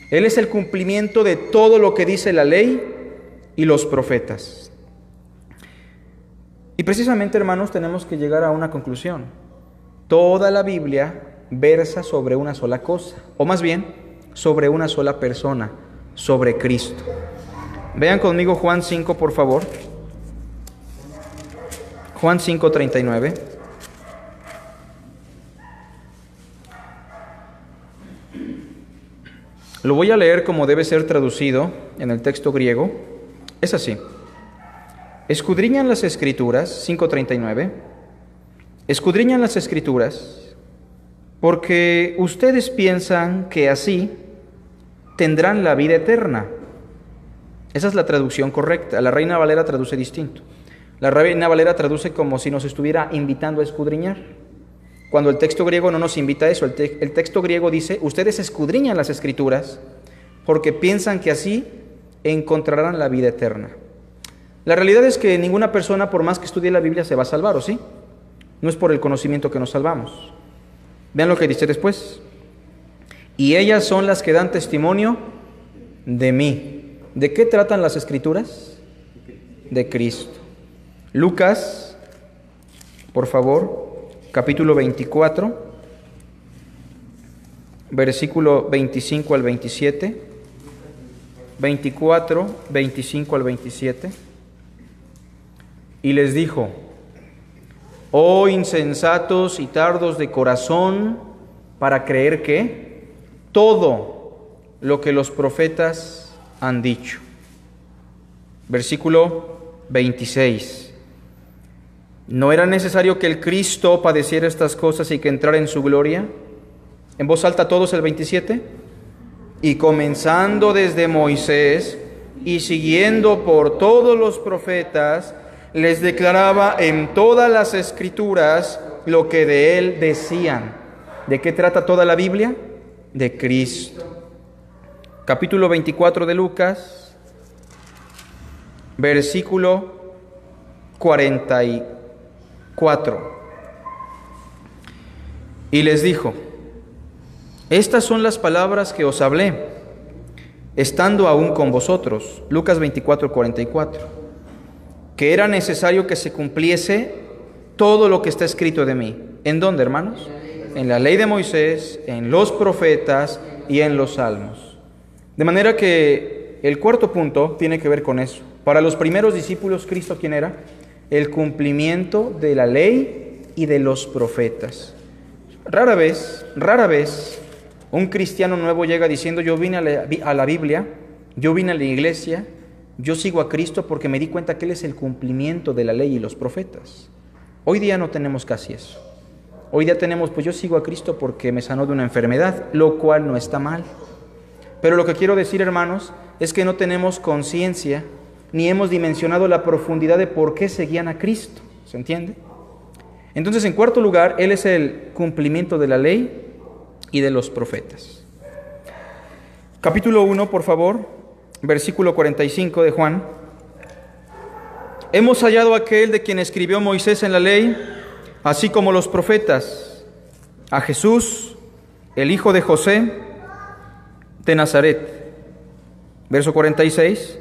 Él es el cumplimiento de todo lo que dice la ley y los profetas. Y precisamente, hermanos, tenemos que llegar a una conclusión. Toda la Biblia versa sobre una sola cosa, o más bien, sobre una sola persona, sobre Cristo. Vean conmigo Juan 5, por favor. Juan 5:39. Lo voy a leer como debe ser traducido en el texto griego. Es así: escudriñan las Escrituras, 5:39, escudriñan las Escrituras porque ustedes piensan que así tendrán la vida eterna. Esa es la traducción correcta. La Reina Valera traduce distinto. La Reina Valera traduce como si nos estuviera invitando a escudriñar, cuando el texto griego no nos invita a eso. El texto griego dice: ustedes escudriñan las Escrituras porque piensan que así encontrarán la vida eterna. La realidad es que ninguna persona, por más que estudie la Biblia, se va a salvar, ¿o sí? No es por el conocimiento que nos salvamos. Vean lo que dice después: y ellas son las que dan testimonio de mí. ¿De qué tratan las Escrituras? De Cristo. Lucas, por favor, capítulo 24, versículo 25 al 27. 24, 25 al 27. Y les dijo: oh insensatos y tardos de corazón, para creer que todo lo que los profetas han dicho. Versículo 26. ¿No era necesario que el Cristo padeciera estas cosas y que entrara en su gloria? En voz alta todos el 27. Y comenzando desde Moisés y siguiendo por todos los profetas, les declaraba en todas las Escrituras lo que de él decían. ¿De qué trata toda la Biblia? De Cristo. Capítulo 24 de Lucas, versículo 44. Y les dijo: estas son las palabras que os hablé, estando aún con vosotros. Lucas 24, 44. Que era necesario que se cumpliese todo lo que está escrito de mí. ¿En dónde, hermanos? En la ley de Moisés, en los profetas y en los salmos. De manera que el cuarto punto tiene que ver con eso. Para los primeros discípulos, ¿Cristo quién era? El cumplimiento de la ley y de los profetas. Rara vez, un cristiano nuevo llega diciendo: yo vine a la Biblia, yo vine a la iglesia, yo sigo a Cristo porque me di cuenta que Él es el cumplimiento de la ley y los profetas. Hoy día no tenemos casi eso. Hoy día tenemos: pues yo sigo a Cristo porque me sanó de una enfermedad, lo cual no está mal. Pero lo que quiero decir, hermanos, es que no tenemos conciencia ni hemos dimensionado la profundidad de por qué seguían a Cristo. ¿Se entiende? Entonces, en cuarto lugar, Él es el cumplimiento de la ley y de los profetas. Capítulo 1, por favor, versículo 45 de Juan. Hemos hallado a aquel de quien escribió Moisés en la ley, así como los profetas, a Jesús, el hijo de José, de Nazaret. Verso 46.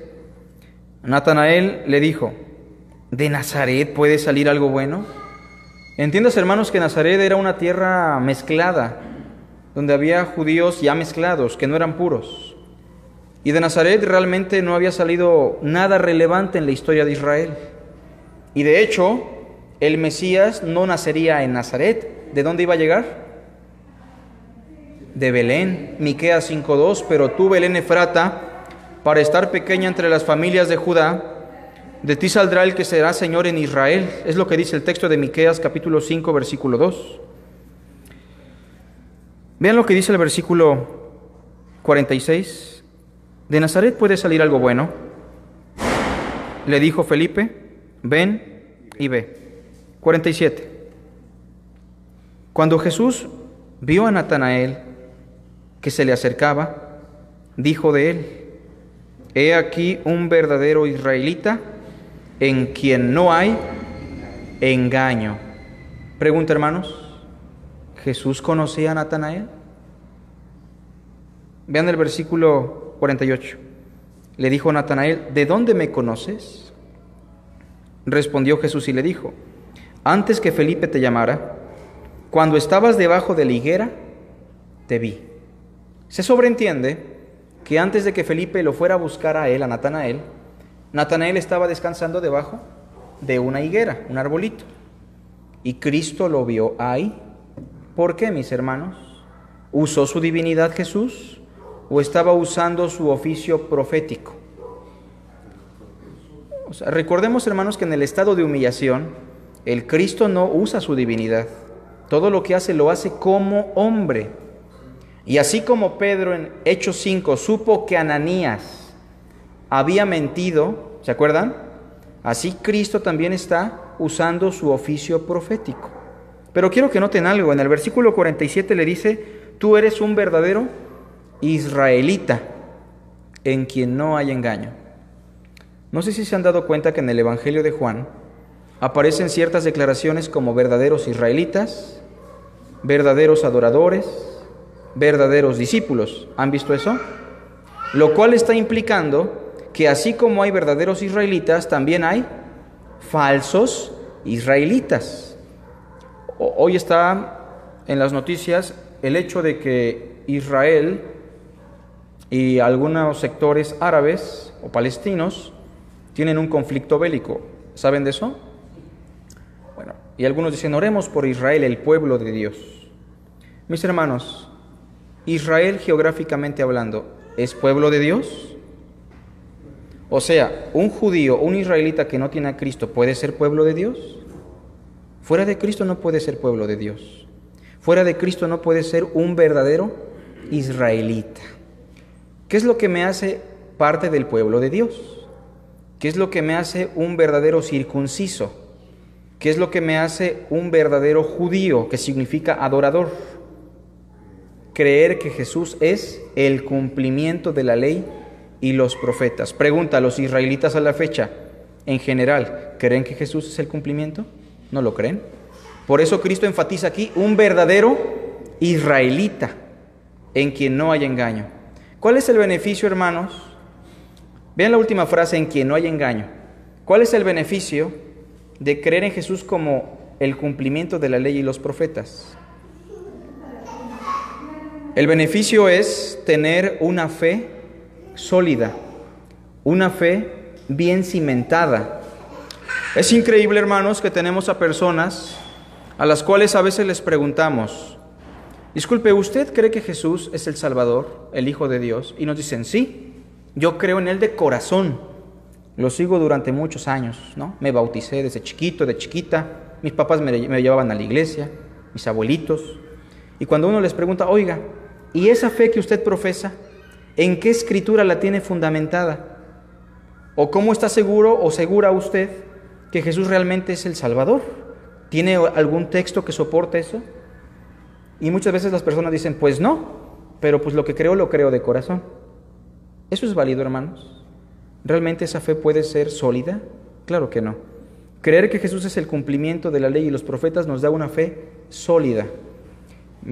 Natanael le dijo: ¿de Nazaret puede salir algo bueno? Entiendas, hermanos, que Nazaret era una tierra mezclada, donde había judíos ya mezclados, que no eran puros. Y de Nazaret realmente no había salido nada relevante en la historia de Israel. Y de hecho, el Mesías no nacería en Nazaret. ¿De dónde iba a llegar? De Belén. Miqueas 5:2. Pero tú, Belén Efrata, para estar pequeña entre las familias de Judá, de ti saldrá el que será Señor en Israel. Es lo que dice el texto de Miqueas capítulo 5, versículo 2. Vean lo que dice el versículo 46. ¿De Nazaret puede salir algo bueno? Le dijo Felipe: ven y ve. 47. Cuando Jesús vio a Natanael que se le acercaba, dijo de él: he aquí un verdadero israelita en quien no hay engaño. Pregunta, hermanos: ¿Jesús conocía a Natanael? Vean el versículo 48. Le dijo Natanael: ¿de dónde me conoces? Respondió Jesús y le dijo: antes que Felipe te llamara, cuando estabas debajo de la higuera, te vi. Se sobreentiende que antes de que Felipe lo fuera a buscar a él, a Natanael, Natanael estaba descansando debajo de una higuera, un arbolito. Y Cristo lo vio ahí. ¿Por qué, mis hermanos? ¿Usó su divinidad Jesús o estaba usando su oficio profético? Recordemos, hermanos, que en el estado de humillación, el Cristo no usa su divinidad. Todo lo que hace lo hace como hombre. Y así como Pedro en Hechos 5 supo que Ananías había mentido, ¿se acuerdan? Así Cristo también está usando su oficio profético. Pero quiero que noten algo. En el versículo 47 le dice: tú eres un verdadero israelita en quien no hay engaño. No sé si se han dado cuenta que en el Evangelio de Juan aparecen ciertas declaraciones como verdaderos israelitas, verdaderos adoradores, verdaderos discípulos. ¿Han visto eso? Lo cual está implicando que así como hay verdaderos israelitas, también hay falsos israelitas. Hoy está en las noticias el hecho de que Israel y algunos sectores árabes o palestinos tienen un conflicto bélico. ¿Saben de eso? Bueno, y algunos dicen, oremos por Israel, el pueblo de Dios. Mis hermanos, Israel geográficamente hablando, ¿es pueblo de Dios? O sea, ¿un judío, un israelita que no tiene a Cristo puede ser pueblo de Dios? Fuera de Cristo no puede ser pueblo de Dios. Fuera de Cristo no puede ser un verdadero israelita. ¿Qué es lo que me hace parte del pueblo de Dios? ¿Qué es lo que me hace un verdadero circunciso? ¿Qué es lo que me hace un verdadero judío, que significa adorador? Creer que Jesús es el cumplimiento de la ley y los profetas. Pregunta a los israelitas a la fecha, en general, ¿creen que Jesús es el cumplimiento? ¿No lo creen? Por eso Cristo enfatiza aquí un verdadero israelita, en quien no hay engaño. ¿Cuál es el beneficio, hermanos? Vean la última frase, en quien no hay engaño. ¿Cuál es el beneficio de creer en Jesús como el cumplimiento de la ley y los profetas? El beneficio es tener una fe sólida, una fe bien cimentada. Es increíble, hermanos, que tenemos a personas a las cuales a veces les preguntamos, disculpe, ¿usted cree que Jesús es el Salvador, el Hijo de Dios? Y nos dicen, sí, yo creo en Él de corazón, lo sigo durante muchos años, ¿no? Me bauticé desde chiquito, de chiquita, mis papás me llevaban a la iglesia, mis abuelitos. Y cuando uno les pregunta, oiga, ¿y esa fe que usted profesa, en qué escritura la tiene fundamentada? ¿O cómo está seguro o segura usted que Jesús realmente es el Salvador? ¿Tiene algún texto que soporte eso? Y muchas veces las personas dicen, pues no, pero pues lo creo de corazón. ¿Eso es válido, hermanos? ¿Realmente esa fe puede ser sólida? Claro que no. Creer que Jesús es el cumplimiento de la ley y los profetas nos da una fe sólida.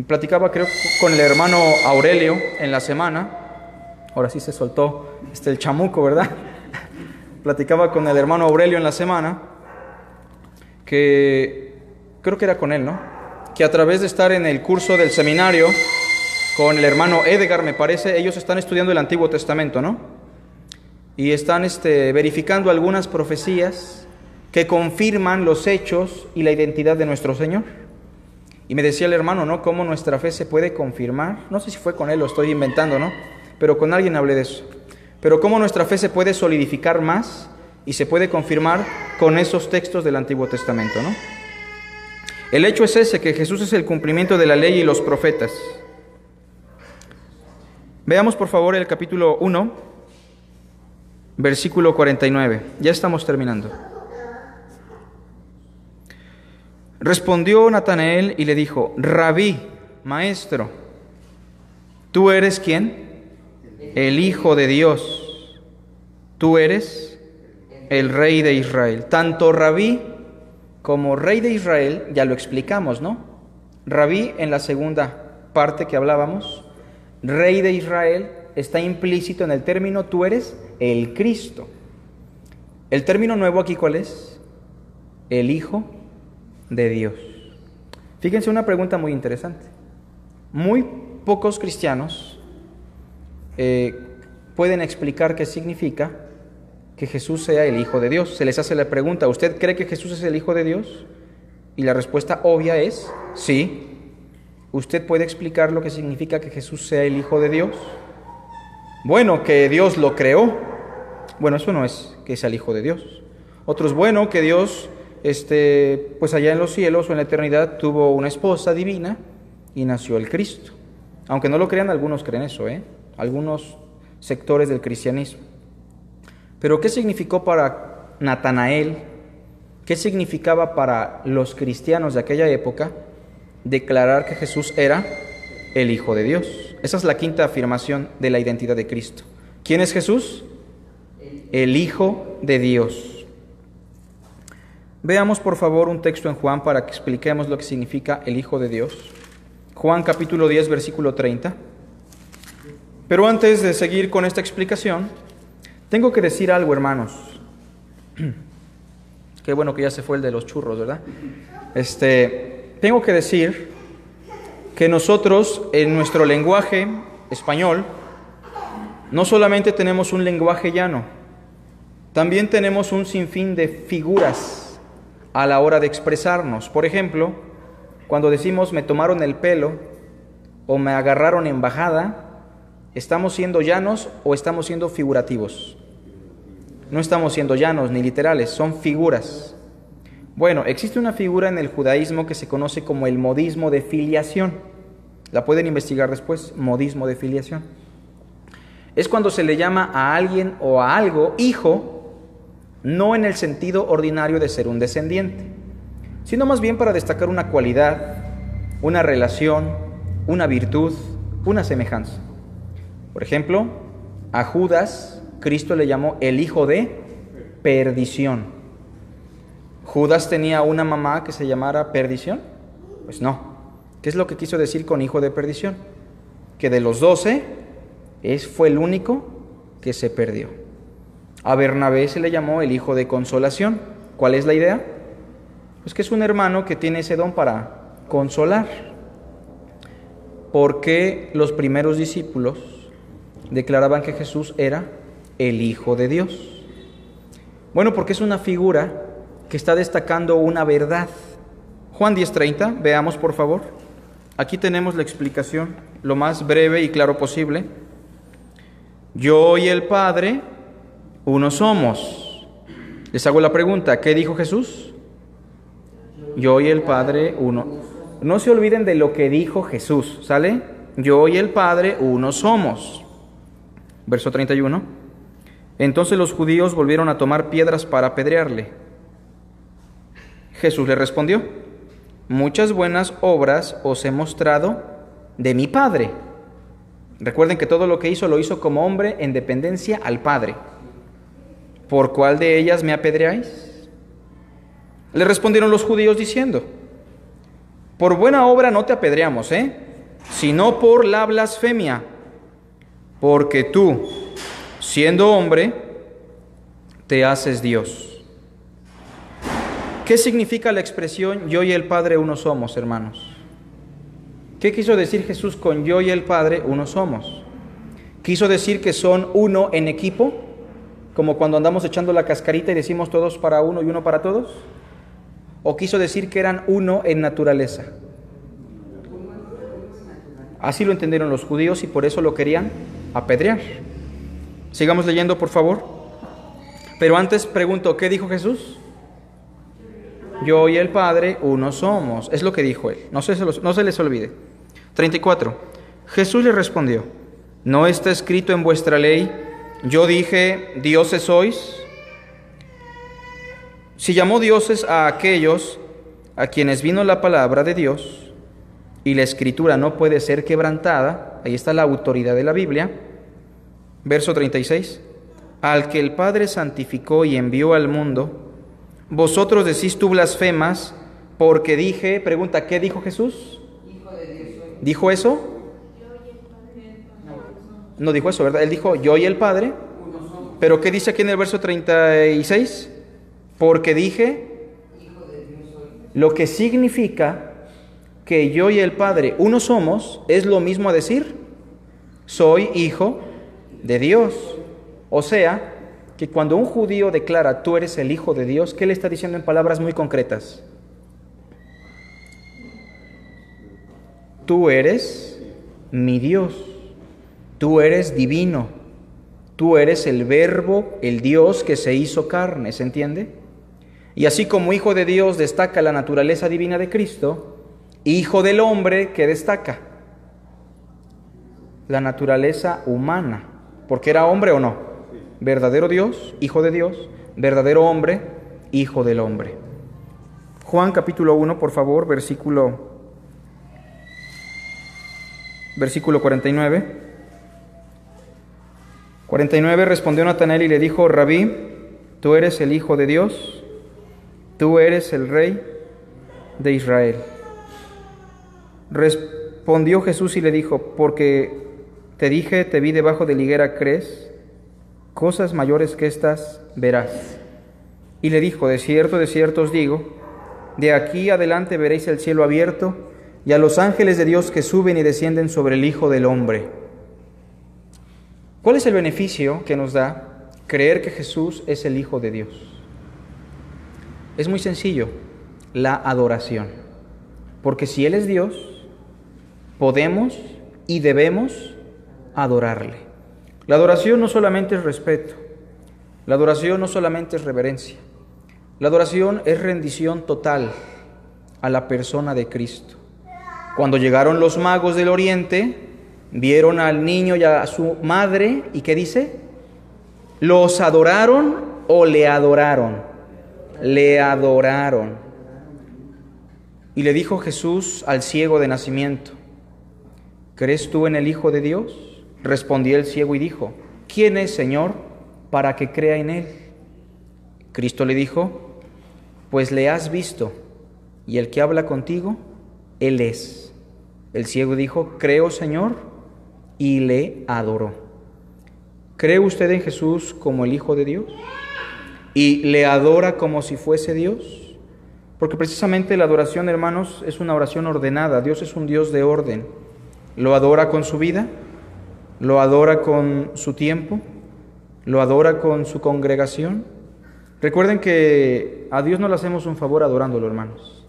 Platicaba, creo, con el hermano Aurelio en la semana. Ahora sí se soltó el chamuco, ¿verdad? Platicaba con el hermano Aurelio en la semana, que creo que era con él, ¿no? Que a través de estar en el curso del seminario con el hermano Edgar, me parece, ellos están estudiando el Antiguo Testamento, ¿no? Y están verificando algunas profecías que confirman los hechos y la identidad de nuestro Señor. Y me decía el hermano, ¿no? Cómo nuestra fe se puede confirmar. No sé si fue con él, lo estoy inventando, ¿no? Pero con alguien hablé de eso. Pero cómo nuestra fe se puede solidificar más y se puede confirmar con esos textos del Antiguo Testamento, ¿no? El hecho es ese, que Jesús es el cumplimiento de la ley y los profetas. Veamos por favor el capítulo 1, versículo 49. Ya estamos terminando. Respondió Natanael y le dijo, Rabí, maestro, ¿tú eres quién? El Hijo de Dios. Tú eres el Rey de Israel. Tanto Rabí como Rey de Israel, ya lo explicamos, ¿no? Rabí, en la segunda parte que hablábamos, Rey de Israel, está implícito en el término, tú eres el Cristo. El término nuevo aquí, ¿cuál es? El Hijo de Dios. Fíjense, una pregunta muy interesante. Muy pocos cristianos pueden explicar qué significa que Jesús sea el Hijo de Dios. Se les hace la pregunta, ¿usted cree que Jesús es el Hijo de Dios? Y la respuesta obvia es, sí. ¿Usted puede explicar lo que significa que Jesús sea el Hijo de Dios? Bueno, que Dios lo creó. Bueno, eso no es que sea el Hijo de Dios. Otros, bueno, que Dios, pues allá en los cielos o en la eternidad tuvo una esposa divina y nació el Cristo. Aunque no lo crean, algunos creen eso, algunos sectores del cristianismo. Pero ¿qué significó para Natanael? ¿Qué significaba para los cristianos de aquella época declarar que Jesús era el Hijo de Dios? Esa es la quinta afirmación de la identidad de Cristo. ¿Quién es Jesús? El Hijo de Dios. Veamos por favor un texto en Juan para que expliquemos lo que significa el Hijo de Dios. Juan capítulo 10, versículo 30. Pero antes de seguir con esta explicación, Tengo que decir algo, hermanos. Qué bueno que ya se fue el de los churros, ¿verdad? Tengo que decir que nosotros, en nuestro lenguaje español, no solamente tenemos un lenguaje llano, también tenemos un sinfín de figuras a la hora de expresarnos. Por ejemplo, cuando decimos me tomaron el pelo o me agarraron en bajada, ¿estamos siendo llanos o estamos siendo figurativos? No estamos siendo llanos ni literales, son figuras. Bueno, existe una figura en el judaísmo que se conoce como el modismo de filiación. La pueden investigar después, modismo de filiación. Es cuando se le llama a alguien o a algo hijo, no en el sentido ordinario de ser un descendiente, sino más bien para destacar una cualidad, una relación, una virtud, una semejanza. Por ejemplo, a Judas Cristo le llamó el hijo de perdición. ¿Judas tenía una mamá que se llamara perdición? Pues no. ¿Qué es lo que quiso decir con hijo de perdición? Que de los 12, fue el único que se perdió. A Bernabé se le llamó el hijo de consolación. ¿Cuál es la idea? Pues que es un hermano que tiene ese don para consolar. Porque los primeros discípulos declaraban que Jesús era el Hijo de Dios. Bueno, porque es una figura que está destacando una verdad. Juan 10:30, veamos por favor. Aquí tenemos la explicación, lo más breve y claro posible. Yo y el Padre, uno somos. Les hago la pregunta, ¿qué dijo Jesús? Yo y el Padre, uno. No se olviden de lo que dijo Jesús, ¿sale? Yo y el Padre, uno somos. Verso 31. Entonces los judíos volvieron a tomar piedras para apedrearle. Jesús le respondió: muchas buenas obras os he mostrado de mi Padre. Recuerden que todo lo que hizo lo hizo como hombre en dependencia al Padre. ¿Por cuál de ellas me apedreáis? Le respondieron los judíos diciendo: por buena obra no te apedreamos, sino por la blasfemia, porque tú, siendo hombre, te haces Dios. ¿Qué significa la expresión yo y el Padre uno somos, hermanos? ¿Qué quiso decir Jesús con yo y el Padre uno somos? ¿Quiso decir que son uno en equipo? Como cuando andamos echando la cascarita y decimos todos para uno y uno para todos. ¿O quiso decir que eran uno en naturaleza? Así lo entendieron los judíos y por eso lo querían apedrear. Sigamos leyendo, por favor. Pero antes pregunto, ¿qué dijo Jesús? Yo y el Padre uno somos. Es lo que dijo él. No se les olvide. 34. Jesús le respondió: ¿no está escrito en vuestra ley, yo dije, dioses sois? Si llamó dioses a aquellos a quienes vino la palabra de Dios, y la escritura no puede ser quebrantada, ahí está la autoridad de la Biblia. Verso 36. Al que el Padre santificó y envió al mundo, vosotros decís tú blasfemas, porque dije, pregunta, ¿qué dijo Jesús? Hijo de Dios soy. ¿Dijo eso? No dijo eso, ¿verdad? Él dijo, yo y el Padre. Pero ¿qué dice aquí en el verso 36? Porque dije, Hijo de Dios soy. Lo que significa que yo y el Padre uno somos, es lo mismo a decir, soy hijo de Dios. O sea, que cuando un judío declara tú eres el Hijo de Dios, ¿qué le está diciendo en palabras muy concretas? Tú eres mi Dios, tú eres divino, tú eres el Verbo, el Dios que se hizo carne, ¿se entiende? Y así como Hijo de Dios destaca la naturaleza divina de Cristo, Hijo del hombre, ¿qué destaca? La naturaleza humana, porque era hombre o no. Verdadero Dios, Hijo de Dios, verdadero hombre, Hijo del hombre. Juan capítulo 1, por favor, versículo 49. 49, respondió Natanael y le dijo, Rabí, tú eres el Hijo de Dios, tú eres el Rey de Israel. Respondió Jesús y le dijo, porque te dije, te vi debajo de la higuera, ¿crees? cosas mayores que estas verás. Y le dijo, de cierto os digo, de aquí adelante veréis el cielo abierto y a los ángeles de Dios que suben y descienden sobre el Hijo del Hombre. ¿Cuál es el beneficio que nos da creer que Jesús es el Hijo de Dios? Es muy sencillo, la adoración. Porque si Él es Dios, podemos y debemos adorarle. La adoración no solamente es respeto, la adoración no solamente es reverencia, la adoración es rendición total a la persona de Cristo. Cuando llegaron los magos del oriente, vieron al niño y a su madre, ¿y qué dice? ¿Los adoraron o le adoraron? Le adoraron. Y le dijo Jesús al ciego de nacimiento, ¿crees tú en el Hijo de Dios? Respondió el ciego y dijo, ¿quién es, Señor, para que crea en Él? Cristo le dijo, pues le has visto, y el que habla contigo, Él es. El ciego dijo, creo, Señor, y le adoró. ¿Cree usted en Jesús como el Hijo de Dios? ¿Y le adora como si fuese Dios? Porque precisamente la adoración, hermanos, es una oración ordenada. Dios es un Dios de orden. Lo adora con su vida, lo adora con su tiempo, lo adora con su congregación. Recuerden que a Dios no le hacemos un favor adorándolo, hermanos.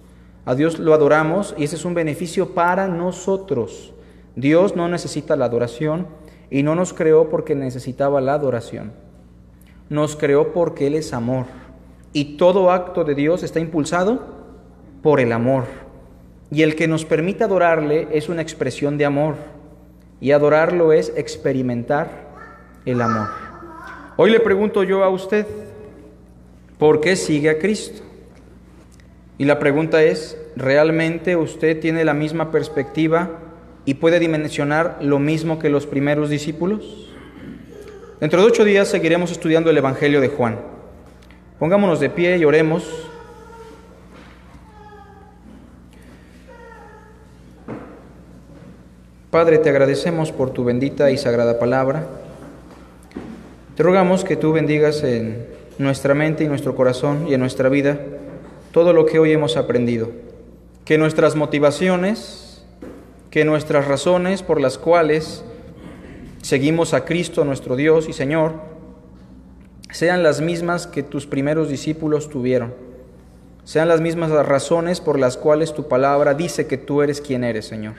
A Dios lo adoramos y ese es un beneficio para nosotros. Dios no necesita la adoración y no nos creó porque necesitaba la adoración. Nos creó porque Él es amor. Y todo acto de Dios está impulsado por el amor. Y el que nos permite adorarle es una expresión de amor. Y adorarlo es experimentar el amor. Hoy le pregunto yo a usted, ¿por qué sigue a Cristo? Y la pregunta es, ¿realmente usted tiene la misma perspectiva y puede dimensionar lo mismo que los primeros discípulos? Dentro de 8 días seguiremos estudiando el Evangelio de Juan. Pongámonos de pie y oremos. Padre, te agradecemos por tu bendita y sagrada palabra. Te rogamos que tú bendigas en nuestra mente y nuestro corazón y en nuestra vida todo lo que hoy hemos aprendido. Que nuestras motivaciones, que nuestras razones por las cuales seguimos a Cristo, nuestro Dios y Señor, sean las mismas que tus primeros discípulos tuvieron. Sean las mismas las razones por las cuales tu palabra dice que tú eres quien eres, Señor.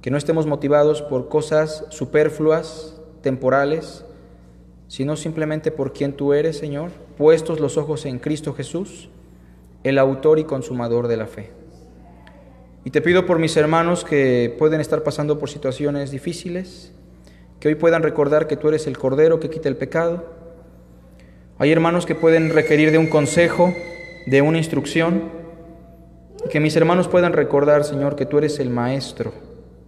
Que no estemos motivados por cosas superfluas, temporales, sino simplemente por quien tú eres, Señor, puestos los ojos en Cristo Jesús, el autor y consumador de la fe. Y te pido por mis hermanos que pueden estar pasando por situaciones difíciles, que hoy puedan recordar que tú eres el Cordero que quita el pecado. Hay hermanos que pueden requerir de un consejo, de una instrucción, y que mis hermanos puedan recordar, Señor, que tú eres el Maestro,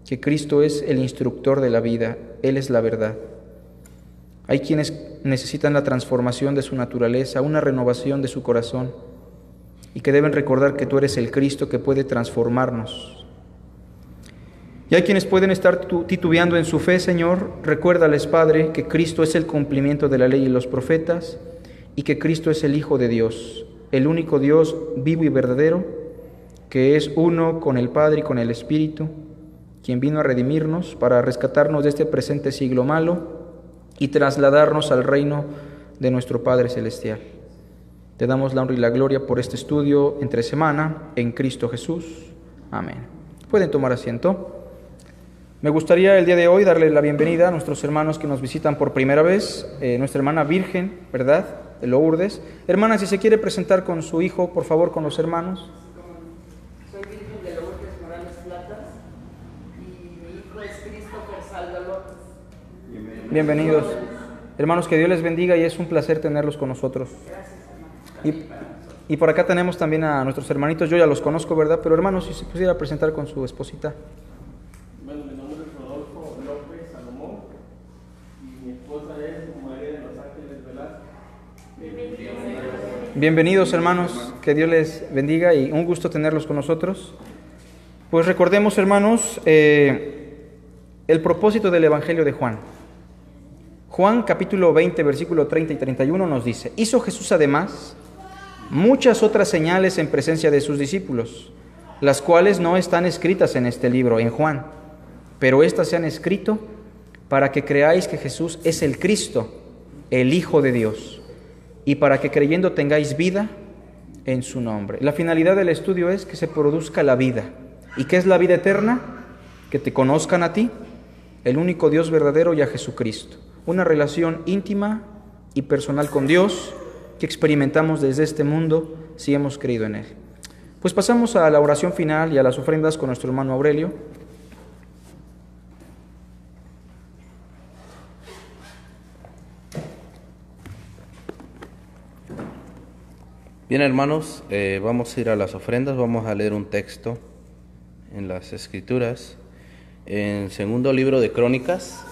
que Cristo es el instructor de la vida, Él es la verdad. Hay quienes necesitan la transformación de su naturaleza, una renovación de su corazón, y que deben recordar que tú eres el Cristo que puede transformarnos. Y hay quienes pueden estar titubeando en su fe, Señor. Recuérdales, Padre, que Cristo es el cumplimiento de la ley y los profetas, y que Cristo es el Hijo de Dios, el único Dios vivo y verdadero, que es uno con el Padre y con el Espíritu, quien vino a redimirnos para rescatarnos de este presente siglo malo y trasladarnos al reino de nuestro Padre Celestial. Te damos la honra y la gloria por este estudio entre semana en Cristo Jesús. Amén. Pueden tomar asiento. Me gustaría el día de hoy darle la bienvenida a nuestros hermanos que nos visitan por primera vez, nuestra hermana Virgen, ¿verdad?, de Lourdes. Hermana, si se quiere presentar con su hijo, por favor, con los hermanos. Soy Virgen de Lourdes Morales Platas y mi hijo es Christopher Salva López. Bienvenidos. Hermanos, que Dios les bendiga y es un placer tenerlos con nosotros. Y por acá tenemos también a nuestros hermanitos, yo ya los conozco, ¿verdad? Pero hermanos, si se pudiera presentar con su esposita. Bueno, mi nombre es Rodolfo López Salomón y mi esposa es María de los Ángeles Velázquez. Bienvenidos, hermanos, que Dios les bendiga y un gusto tenerlos con nosotros. Pues recordemos, hermanos, el propósito del Evangelio de Juan. Juan capítulo 20, versículo 30 y 31 nos dice: hizo Jesús además muchas otras señales en presencia de sus discípulos, las cuales no están escritas en este libro, en Juan, pero éstas se han escrito para que creáis que Jesús es el Cristo, el Hijo de Dios, y para que creyendo tengáis vida en su nombre. La finalidad del estudio es que se produzca la vida. ¿Y qué es la vida eterna? Que te conozcan a ti, el único Dios verdadero, y a Jesucristo. Una relación íntima y personal con Dios que experimentamos desde este mundo si hemos creído en Él. Pues pasamos a la oración final y a las ofrendas con nuestro hermano Aurelio. Bien, hermanos, vamos a ir a las ofrendas. Vamos a leer un texto en las Escrituras, en segundo libro de Crónicas.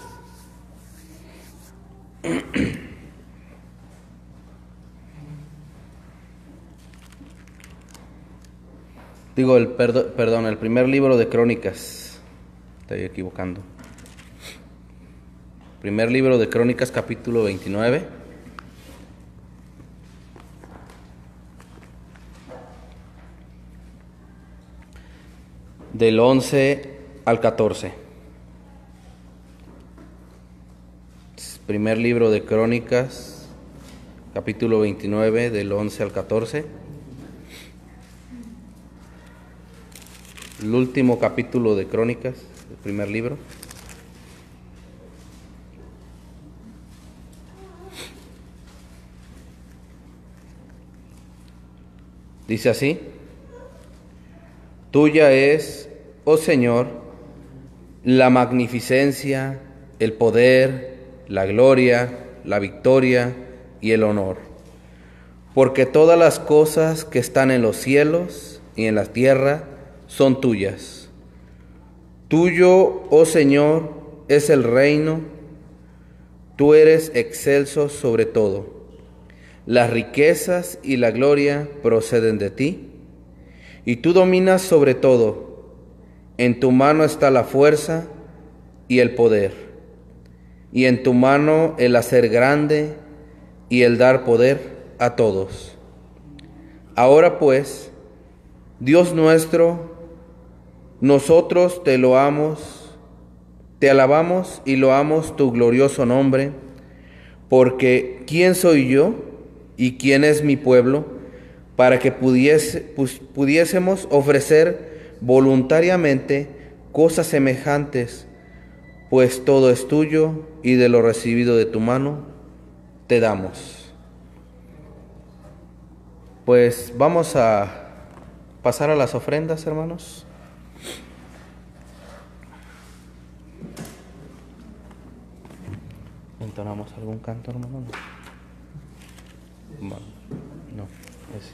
Digo, el primer libro de Crónicas. Estoy equivocando. Primer libro de Crónicas, capítulo 29. Del 11 al 14. Primer libro de Crónicas, capítulo 29, del 11 al 14. El último capítulo de Crónicas, el primer libro. Dice así: tuya es, oh Señor, la magnificencia, el poder, la gloria, la victoria y el honor, porque todas las cosas que están en los cielos y en la tierra son tuyas. Tuyo, oh Señor, es el reino, tú eres excelso sobre todo. Las riquezas y la gloria proceden de ti, y tú dominas sobre todo. En tu mano está la fuerza y el poder, y en tu mano el hacer grande y el dar poder a todos. Ahora pues, Dios nuestro, nosotros te loamos, te alabamos y loamos tu glorioso nombre, porque ¿quién soy yo y quién es mi pueblo para que pudiésemos ofrecer voluntariamente cosas semejantes? Pues todo es tuyo y de lo recibido de tu mano te damos. Pues vamos a pasar a las ofrendas, hermanos. ¿Entonamos algún canto, hermano? No, ese.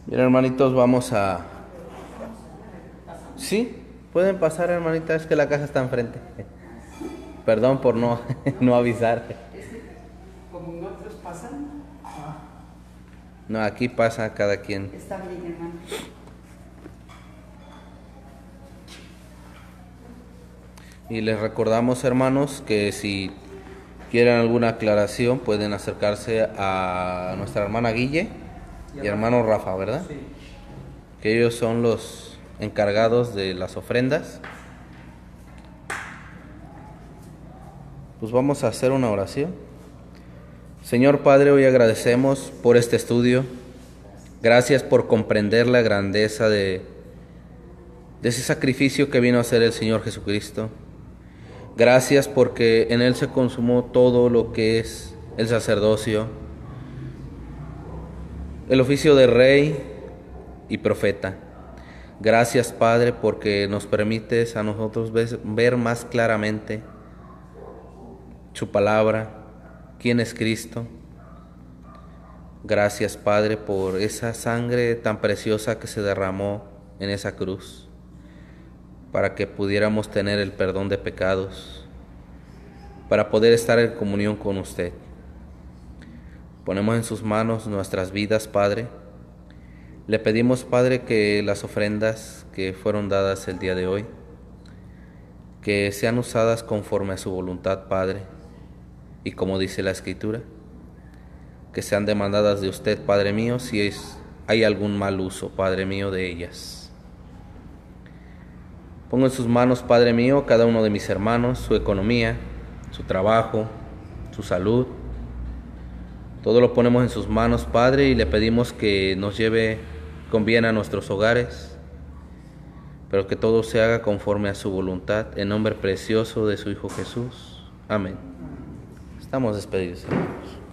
Bien, hermanitos, vamos a... Sí, pueden pasar, hermanita, es que la casa está enfrente. Perdón por no avisar. Como en otros pasan. No, aquí pasa cada quien. Está bien, hermano. Y les recordamos, hermanos, que si quieren alguna aclaración pueden acercarse a nuestra hermana Guille y hermano Rafa, ¿verdad? Sí. Que ellos son los encargados de las ofrendas. Pues vamos a hacer una oración. Señor Padre, hoy agradecemos por este estudio. Gracias por comprender la grandeza de ese sacrificio que vino a hacer el Señor Jesucristo. Gracias porque en Él se consumó todo lo que es el sacerdocio, el oficio de rey y profeta. Gracias, Padre, porque nos permites a nosotros ver más claramente su palabra, quién es Cristo. Gracias, Padre, por esa sangre tan preciosa que se derramó en esa cruz, para que pudiéramos tener el perdón de pecados, para poder estar en comunión con usted. Ponemos en sus manos nuestras vidas, Padre. Le pedimos, Padre, que las ofrendas que fueron dadas el día de hoy, que sean usadas conforme a su voluntad, Padre, y como dice la Escritura, que sean demandadas de usted, Padre mío, si hay algún mal uso, Padre mío, de ellas. Pongo en sus manos, Padre mío, cada uno de mis hermanos, su economía, su trabajo, su salud. Todo lo ponemos en sus manos, Padre, y le pedimos que nos lleve con bien a nuestros hogares, pero que todo se haga conforme a su voluntad, en nombre precioso de su Hijo Jesús. Amén. Estamos despedidos, hermanos.